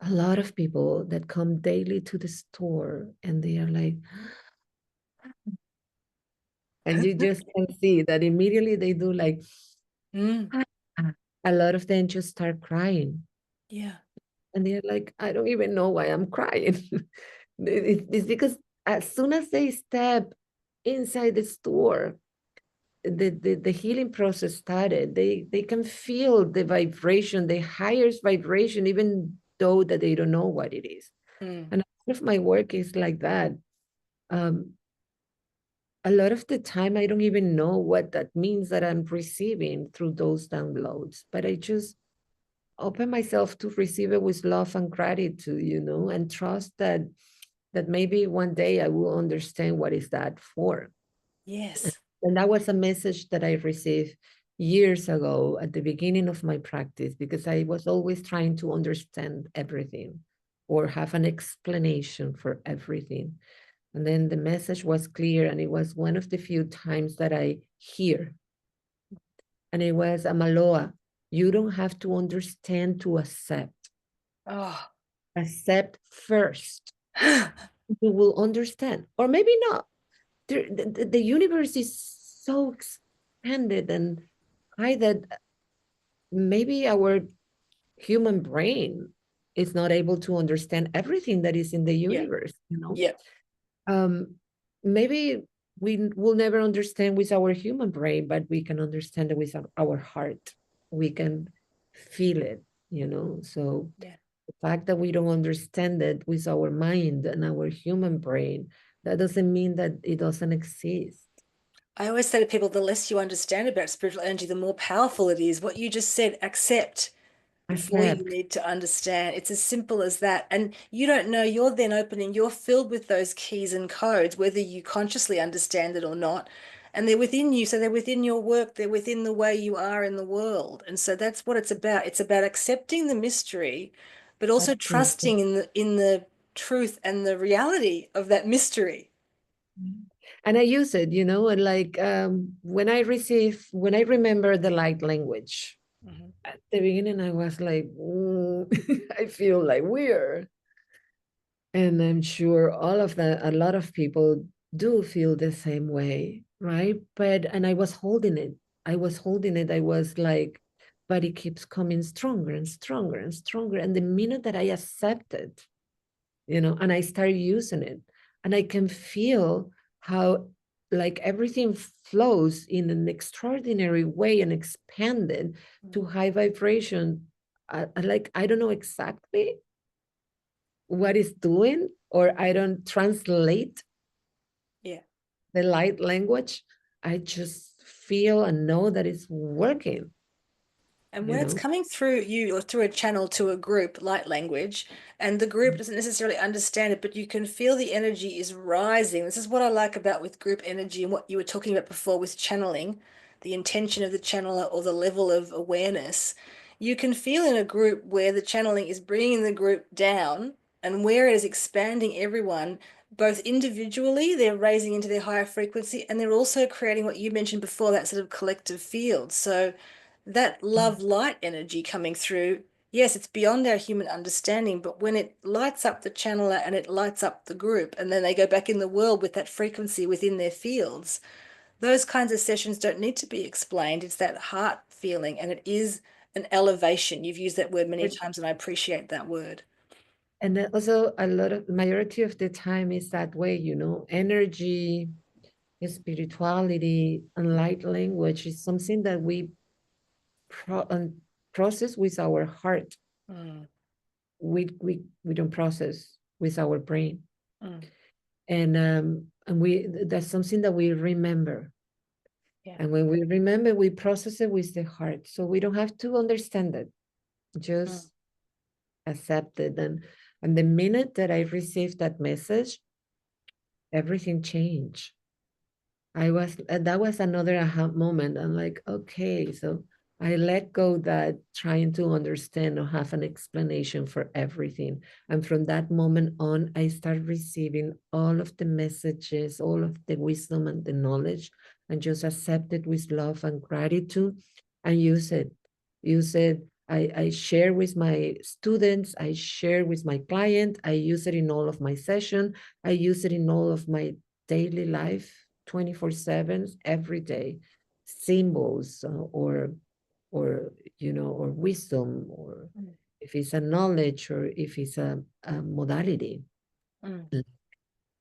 a lot of people that come daily to the store, and they are like, and you just can see that immediately they do like, Mm, "Ah." A lot of them just start crying. yeah. And they're like, I don't even know why I'm crying. It's because as soon as they step inside the store, the healing process started. They can feel the vibration, the highest vibration, even though that they don't know what it is. Mm, And a lot of my work is like that. Um, a lot of the time, I don't even know what that means that I'm receiving through those downloads, but I just open myself to receive it with love and gratitude, and trust that maybe one day I will understand what is that for. yes. And that was a message that I received years ago at the beginning of my practice, because I was always trying to understand everything or have an explanation for everything. And then the message was clear, and it was one of the few times that I hear. And it was, Amaloa, you don't have to understand to accept. Oh. Accept first. You will understand. Or maybe not. The universe is so expanded and high that maybe our human brain is not able to understand everything that is in the Yeah. universe. Yeah. Maybe we will never understand with our human brain, but we can understand it with our heart. We can feel it. So Yeah. the fact that we don't understand it with our mind and our human brain, that doesn't mean that it doesn't exist. I always say to people, the less you understand about spiritual energy, the more powerful it is. What you just said, accept before you Accept. need to understand. It's as simple as that. And you don't know, you're then opening, you're filled with those keys and codes, whether you consciously understand it or not. And they're within you. So they're within your work, they're within the way you are in the world. And so that's what it's about. It's about accepting the mystery, but also Absolutely. trusting in the truth and the reality of that mystery. And I use it, and like when I remember the light language, Mhm. at the beginning I was like, I feel like weird. And I'm sure a lot of people do feel the same way, right? And I was holding it. I was holding it. I was like, but it keeps coming stronger and stronger and stronger. And the minute that I accept it, and I start using it, and I can feel how like everything flows in an extraordinary way and expanded to high vibration. Like I don't know exactly what it's doing, or I don't translate Yeah. the light language. I just feel and know that it's working, And you when it's know. coming through you or through a channel to a group, light language, and the group doesn't necessarily understand it, but you can feel the energy is rising. This is what I like about with group energy and what you were talking about before with channeling, the intention of the channeler or the level of awareness. You can feel in a group where the channeling is bringing the group down and where it is expanding everyone, both individually, they're raising into their higher frequency, and they're also creating what you mentioned before, that sort of collective field. So, that love light energy coming through, yes, it's beyond our human understanding, but when it lights up the channeler and it lights up the group, and then they go back in the world with that frequency within their fields, those kinds of sessions don't need to be explained. It's that heart feeling, and it is an elevation. You've used that word many times, and I appreciate that word. And then also a lot of majority of the time is that way, energy, spirituality, and light language is something that we process with our heart. Mm, We don't process with our brain. mm, And we that's something that we remember. yeah. And when we remember, we process it with the heart. So we don't have to understand it, Mm, just accept it. And the minute that I received that message, everything changed. That was another aha moment. I'm like, okay, so I let go that trying to understand or have an explanation for everything. And from that moment on, I start receiving all of the messages, all of the wisdom and the knowledge, and just accept it with love and gratitude and use it. Use it. I share with my students, I share with my client, I use it in all of my session, I use it in all of my daily life 24/7 every day. Symbols, or wisdom, or mm, if it's a knowledge, or if it's a modality. mm.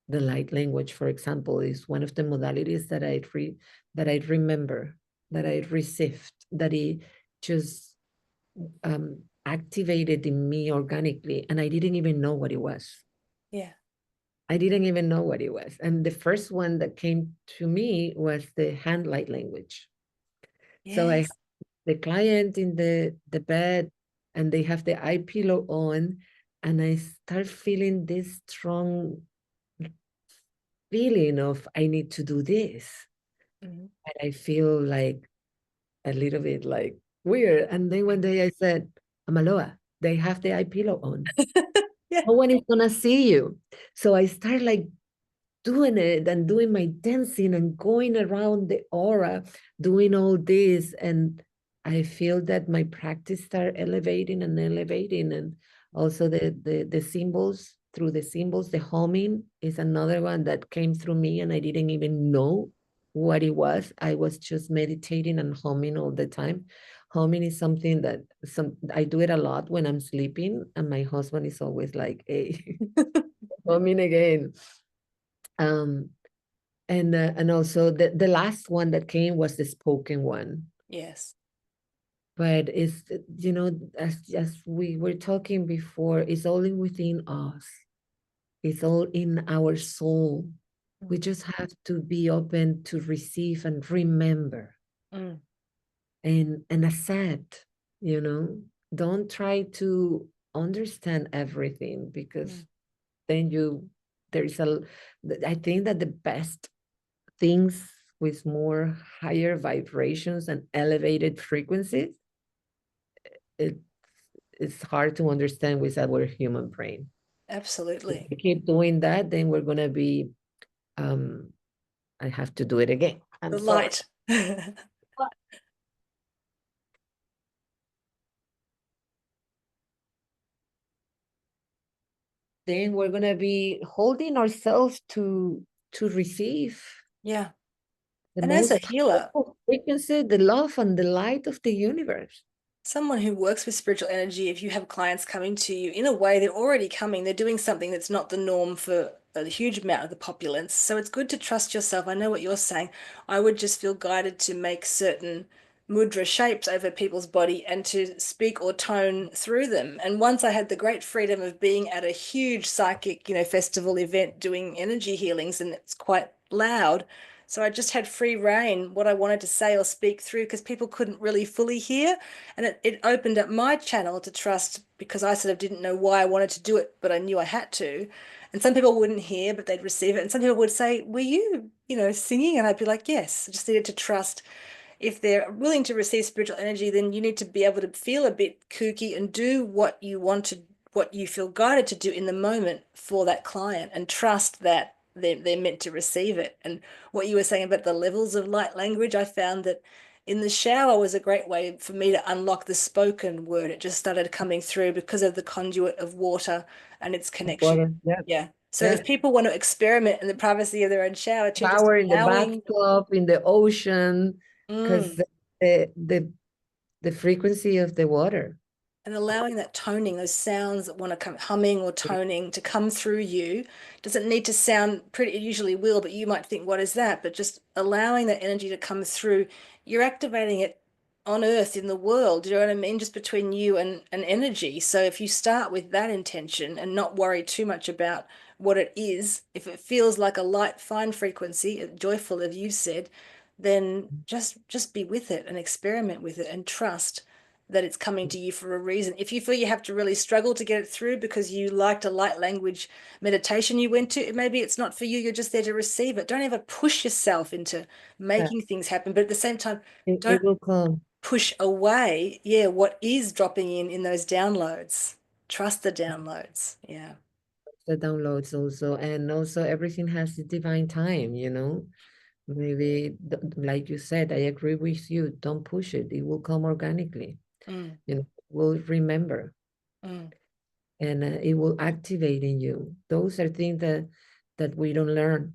The light language, for example, is one of the modalities that I remember, that I received, that it just activated in me organically, and I didn't even know what it was. Yeah. I didn't even know what it was. And the first one that came to me was the hand light language. So I have Yes. the client in the bed, and they have the eye pillow on, and I start feeling this strong feeling of I need to do this. Mhm. And I feel like a little bit like weird. And then one day I said, Amaloa, they have the eye pillow on. Yeah. No one is gonna see you. So I start like doing it and doing my dancing and going around the aura, doing all this. And I feel that my practice start elevating and elevating. And also the symbols, through the symbols, the humming is another one that came through me, and I didn't even know what it was. I was just meditating and humming all the time. Humming is something that I do it a lot when I'm sleeping, and my husband is always like, hey, humming again. Um, and also the last one that came was the spoken one. Yes. But it's, as we were talking before, it's all in within us. It's all in our soul. We just have to be open to receive and remember Mm. and accept, you know. Don't try to understand everything, because Mm. then there is a, I think that the best things with more higher vibrations and elevated frequencies, it, it's hard to understand with our human brain. If Absolutely. we keep doing that, then we're going to be, um, I have to do it again. I'm The sorry. light. Then we're going to be holding ourselves to receive Yeah. the And as a most healer, powerful frequency, the love and the light of the universe. someone who works with spiritual energy, if you have clients coming to you, in a way, they're already coming, they're doing something that's not the norm for a huge amount of the populace. So it's good to trust yourself. I know what you're saying. I would just feel guided to make certain mudra shapes over people's body and to speak or tone through them. And once I had the great freedom of being at a huge psychic, festival event doing energy healings, and it's quite loud. So I just had free reign what I wanted to say or speak through because people couldn't really fully hear. And it opened up my channel to trust because I sort of didn't know why I wanted to do it, but I knew I had to. And some people wouldn't hear, but they'd receive it. And some people would say, were you, singing? And I'd be like, yes. I just needed to trust. If they're willing to receive spiritual energy, then you need to be able to feel a bit kooky and do what you want to, what you feel guided to do in the moment for that client and trust that they're meant to receive it. And what you were saying about the levels of light language, I found that in the shower was a great way for me to unlock the spoken word. It just started coming through because of the conduit of water and its connection. Water. Yeah. Yeah. So if Yeah. people want to experiment in the privacy of their own shower too, just Shower in the allowing, bathtub, in the ocean, because mm, the frequency of the water. and allowing that toning, those sounds that want to come humming or toning to come through you, doesn't need to sound pretty, it usually will, but you might think, what is that? But just allowing that energy to come through, you're activating it on earth in the world. You know what I mean? Just between you and energy. So if you start with that intention and not worry too much about what it is, if it feels like a light, fine frequency, joyful, as you said, then just be with it and experiment with it and trust that it's coming to you for a reason. If you feel you have to really struggle to get it through because you liked a light language meditation you went to, maybe it's not for you. You're just there to receive it. Don't ever push yourself into Yeah. making things happen. But at the same time, It don't will come. push away, yeah, what is dropping in those downloads. Trust the downloads. Yeah. The downloads also, and also everything has a divine time, maybe like you said, I agree with you, don't push it, it will come organically, Mm, will remember, mm. and it will activate in you. Those are things that we don't learn.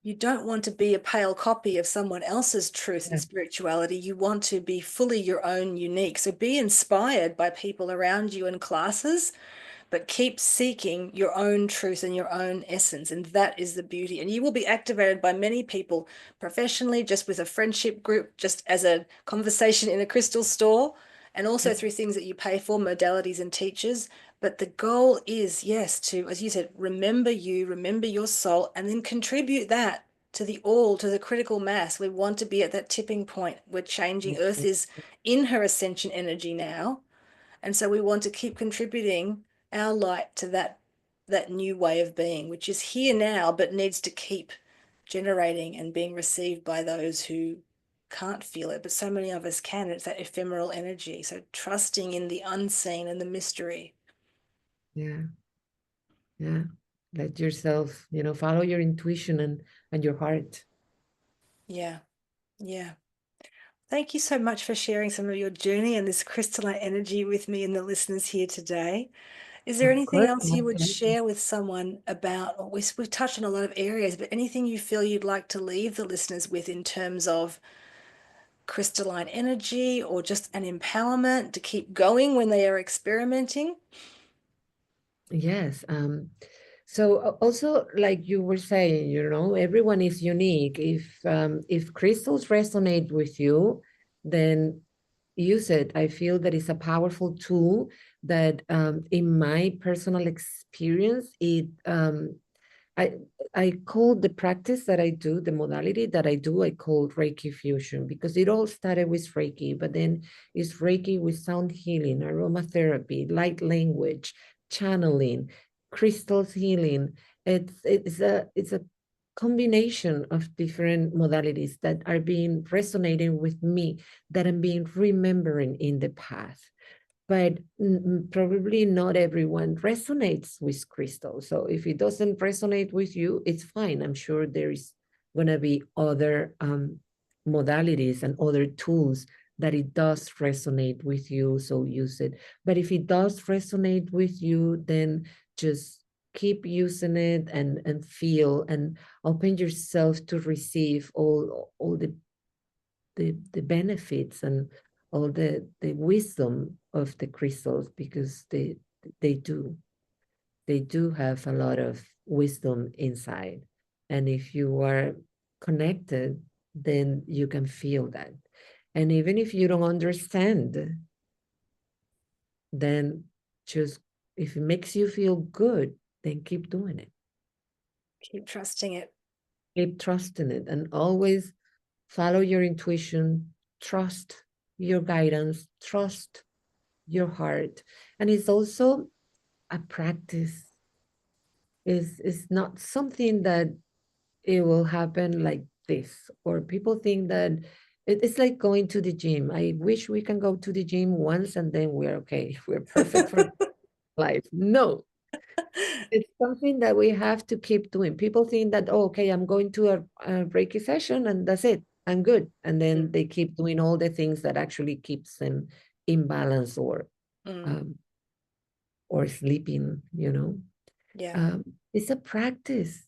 You don't want to be a pale copy of someone else's truth and Yeah. spirituality. You want to be fully your own unique. So be inspired by people around you in classes, but keep seeking your own truth and your own essence. And that is the beauty. And you will be activated by many people professionally, just with a friendship group, just as a conversation in a crystal store, and also through things that you pay for, modalities and teachers. But the goal is, yes, to, as you said, remember you, remember your soul, and then contribute that to the all, to the critical mass. We want to be at that tipping point. We're changing. Earth is in her ascension energy now. And so we want to keep contributing our light to that new way of being, which is here now, but needs to keep generating and being received by those who can't feel it. But so many of us can. It's that ephemeral energy. So trusting in the unseen and the mystery. Yeah. Yeah. Let yourself, follow your intuition and your heart. Yeah. Yeah. Thank you so much for sharing some of your journey and this crystalline energy with me and the listeners here today. Is there Of anything course, else my you would pleasure. share with someone about, or we've touched on a lot of areas, but anything you feel you'd like to leave the listeners with in terms of crystalline energy or just an empowerment to keep going when they are experimenting? Yes. So also, like you were saying, everyone is unique. If crystals resonate with you, then use it. I feel that it's a powerful tool that, in my personal experience, it I I call the practice that I do, the modality that I do, I call Reiki fusion, because it all started with Reiki, but then it's Reiki with sound healing, aromatherapy, light language, channeling, crystals healing. It's a combination of different modalities that are being resonating with me, that I'm being remembering in the past, but probably not everyone resonates with crystal. So if it doesn't resonate with you, it's fine. I'm sure there is going to be other modalities and other tools that it does resonate with you. So use it. But if it does resonate with you, then just keep using it and feel and open yourself to receive all the benefits and all the wisdom of the crystals, because they do they do have a lot of wisdom inside. And if you are connected, then you can feel that. And even if you don't understand, then just, if it makes you feel good, then keep doing it. Keep trusting it. Keep trusting it and always follow your intuition, trust your guidance, trust your heart. And it's also a practice. Is not something that it will happen like this, or people think that it's like going to the gym. I wish we can go to the gym once and then we're okay, we're perfect for life. No, it's something that we have to keep doing. People think that, oh, okay, I'm going to a Reiki session and that's it, I'm good. And then Mm, they keep doing all the things that actually keeps them in balance, mm, um, or sleeping, you know. yeah. um, it's a practice.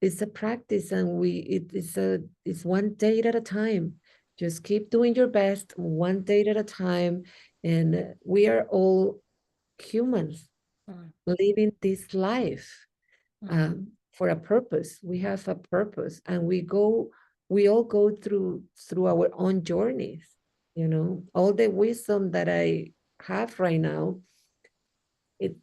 It's a practice, and it's one day at a time. Just keep doing your best, one day at a time. And we are all humans Mm, living this life mm. for a purpose. We have a purpose, and we all go through our own journeys. You know, all the wisdom that I have right now, it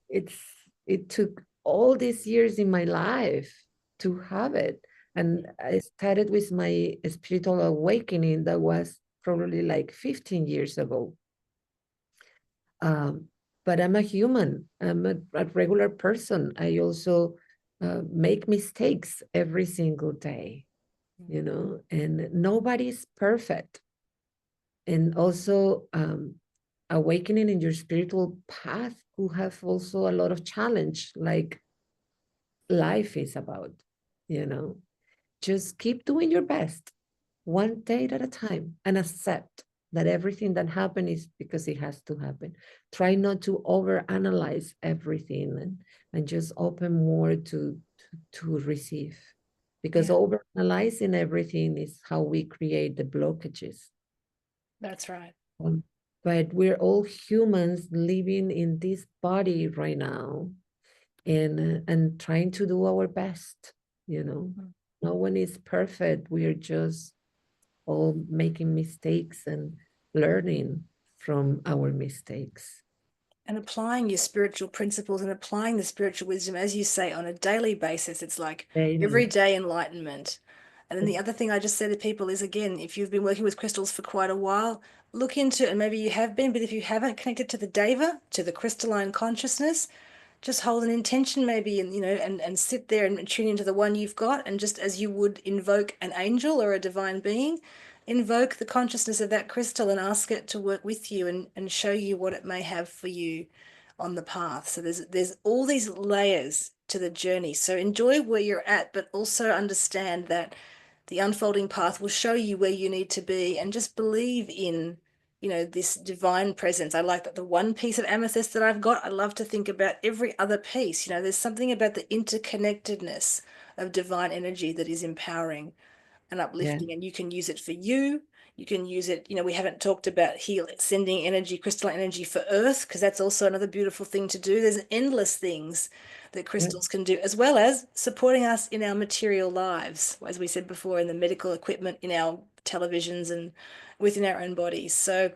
it's it took all these years in my life to have it. And I started with my spiritual awakening that was probably like 15 years ago. um, but I'm a human, I'm a regular person. I also make mistakes every single day, Mm. you know, and nobody's perfect. And also awakening in your spiritual path will have also a lot of challenge, like life is about, you know. Just keep doing your best, one day at a time, and accept that everything that happens is because it has to happen. Try not to overanalyze everything, and just open more to receive, because Yeah, overanalyzing everything is how we create the blockages. that's right. Um, but we're all humans living in this body right now, and trying to do our best, you know. Mm. No one is perfect. We are just all making mistakes and learning from our mistakes And applying your spiritual principles and applying the spiritual wisdom, as you say, on a daily basis. It's like daily. everyday enlightenment. And then the other thing I just say to people is, again, if you've been working with crystals for quite a while, look into, and maybe you have been, but if you haven't connected to the deva, to the crystalline consciousness, just hold an intention maybe, and and sit there and tune into the one you've got, and just as you would invoke an angel or a divine being, invoke the consciousness of that crystal and ask it to work with you and show you what it may have for you on the path. So there's all these layers to the journey. So enjoy where you're at, but also understand that the unfolding path will show you where you need to be, and just believe in, this divine presence. I like that the one piece of amethyst that I've got, I love to think about every other piece. There's something about the interconnectedness of divine energy that is empowering and Yeah, uplifting, and you can use it for you. You can use it, we haven't talked about sending energy, crystalline energy for earth, because that's also another beautiful thing to do. There's endless things that yeah, crystals can do, as well as supporting us in our material lives, as we said before, in the medical equipment, in our televisions, and within our own bodies. So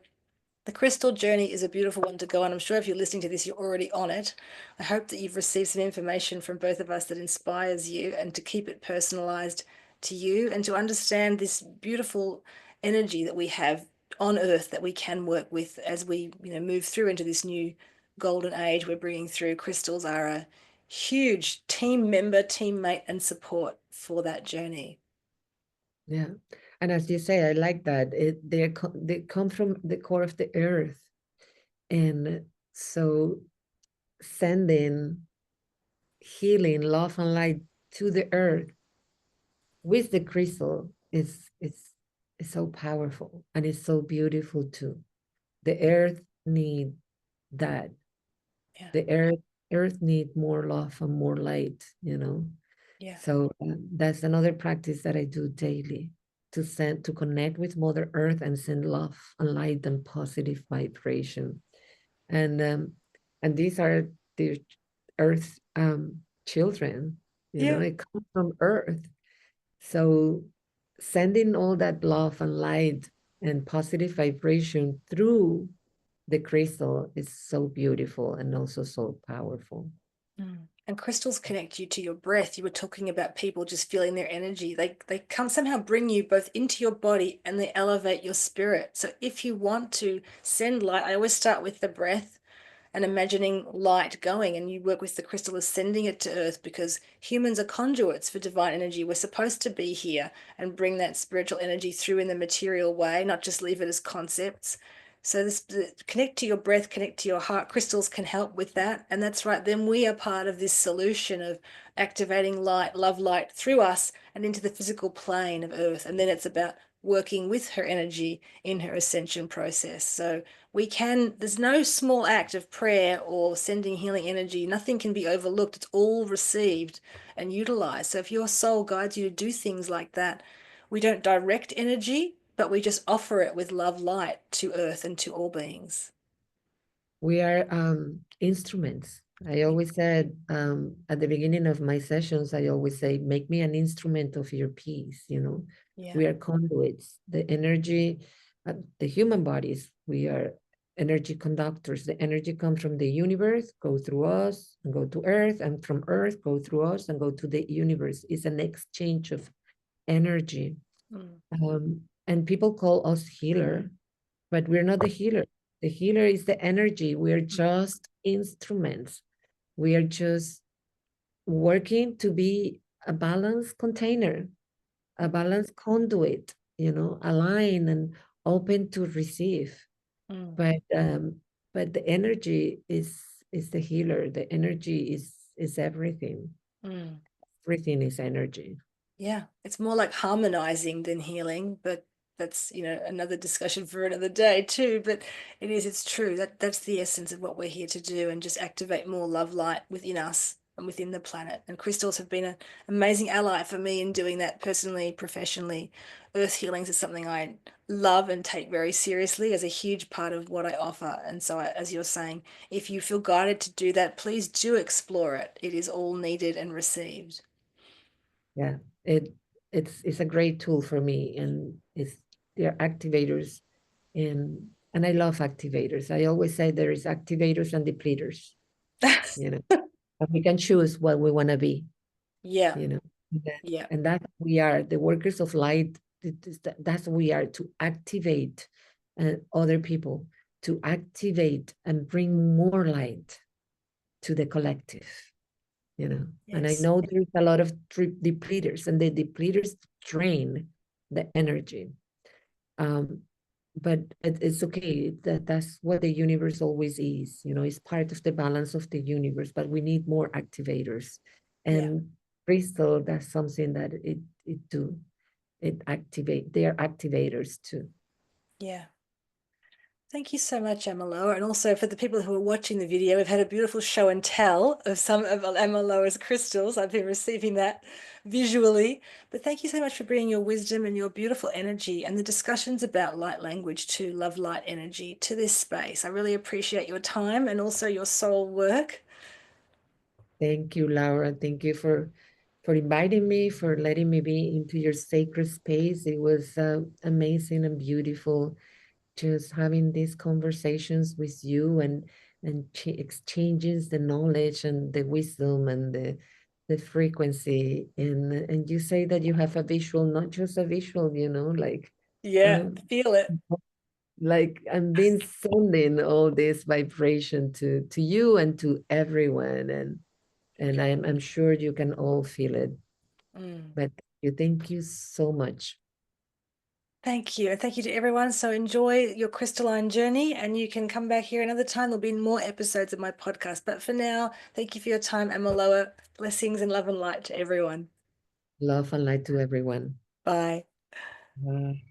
The crystal journey is a beautiful one to go on. I'm sure if you're listening to this, you're already on it. I hope that you've received some information from both of us that inspires you, and to keep it personalized to you, and to understand this beautiful energy that we have on earth that we can work with as we, move through into this new golden age we're bringing through. Crystals are a huge team member, teammate, and support for that journey. Yeah. And as you say, I like that. They come from the core of the earth. And so sending healing, love, and light to the earth with the crystal is so powerful, and it's so beautiful too. The earth need that. Yeah. The earth need more love and more light, you know. Yeah. So that's another practice that I do daily, to connect with Mother Earth and send love and light and positive vibration. And and these are the Earth's children, you know, Yeah. it comes from Earth. So sending all that love and light and positive vibration through the crystal is so beautiful and also so powerful. Mm. And crystals connect you to your breath. You were talking about people just feeling their energy. They come somehow bring you both into your body, and they elevate your spirit. So if you want to send light, I always start with the breath and imagining light going, and you work with the crystal as sending it to earth, because humans are conduits for divine energy. We're supposed to be here and bring that spiritual energy through in the material way, not just leave it as concepts. So this, connect to your breath, connect to your heart. Crystals can help with that. And that's right. Then we are part of this solution of activating light, love light through us and into the physical plane of earth. And then it's about working with her energy in her ascension process. So there's no small act of prayer or sending healing energy. Nothing can be overlooked. It's all received and utilized. So if your soul guides you to do things like that, we don't direct energy, but we just offer it with love light to earth and to all beings. We are instruments. I always said at the beginning of my sessions, I always say, make me an instrument of your peace. You know, Yeah. we are conduits. The energy, the human bodies, we are energy conductors. The energy comes from the universe, go through us, and go to Earth, and from Earth, go through us, and go to the universe. It's an exchange of energy. Mm, And people call us healer, but we're not the healer. The healer is the energy. We're mm, just instruments. We are just working to be a balanced container, a mm, balanced conduit, you know, aligned and open to receive. mm, But the energy is the healer. The energy is everything. mm. Everything is energy. Yeah, it's more like harmonizing than healing, but that's, another discussion for another day too. But it's true. That's the essence of what we're here to do, and just activate more love light within us and within the planet. And crystals have been an amazing ally for me in doing that personally, professionally. Earth healings is something I love and take very seriously as a huge part of what I offer. And so, as you're saying, if you feel guided to do that, please do explore it. It is all needed and received. Yeah, it it's a great tool for me, and it's they're activators, and I love activators. I always say there is activators and depleters, you know, and we can choose what we want to be, Yeah. you know, Yeah. and that we are the workers of light. That's what we are, to activate other people, to activate and bring more light to the collective, you know. And I Yes. know there's a lot of depleters, and the depleters drain the energy. Um, but it's okay. That's what the universe always is. You know, it's part of the balance of the universe. But we need more activators, Yeah. and crystal. That's something that it do. It activate. They are activators too. Yeah. Thank you so much, Amaloa. And also for the people who are watching the video, we've had a beautiful show and tell of some of Amaloa's crystals. I've been receiving that visually. But thank you so much for bringing your wisdom and your beautiful energy and the discussions about light language to love light energy to this space. I really appreciate your time and also your soul work. Thank you, Laura. Thank you for inviting me, for letting me be into your sacred space. It was amazing and beautiful just having these conversations with you and exchanges the knowledge and the wisdom and the frequency. And you say that you have a visual, not just a visual, like Yeah, um feel it. like I'm being sending all this vibration to you and to everyone, and I'm sure you can all feel it. Mm. But thank you so much. Thank you. And thank you to everyone. So enjoy your crystalline journey, and you can come back here another time. There'll be more episodes of my podcast. But for now, thank you for your time, Amaloa. Blessings and love and light to everyone. Love and light to everyone. Bye. Bye.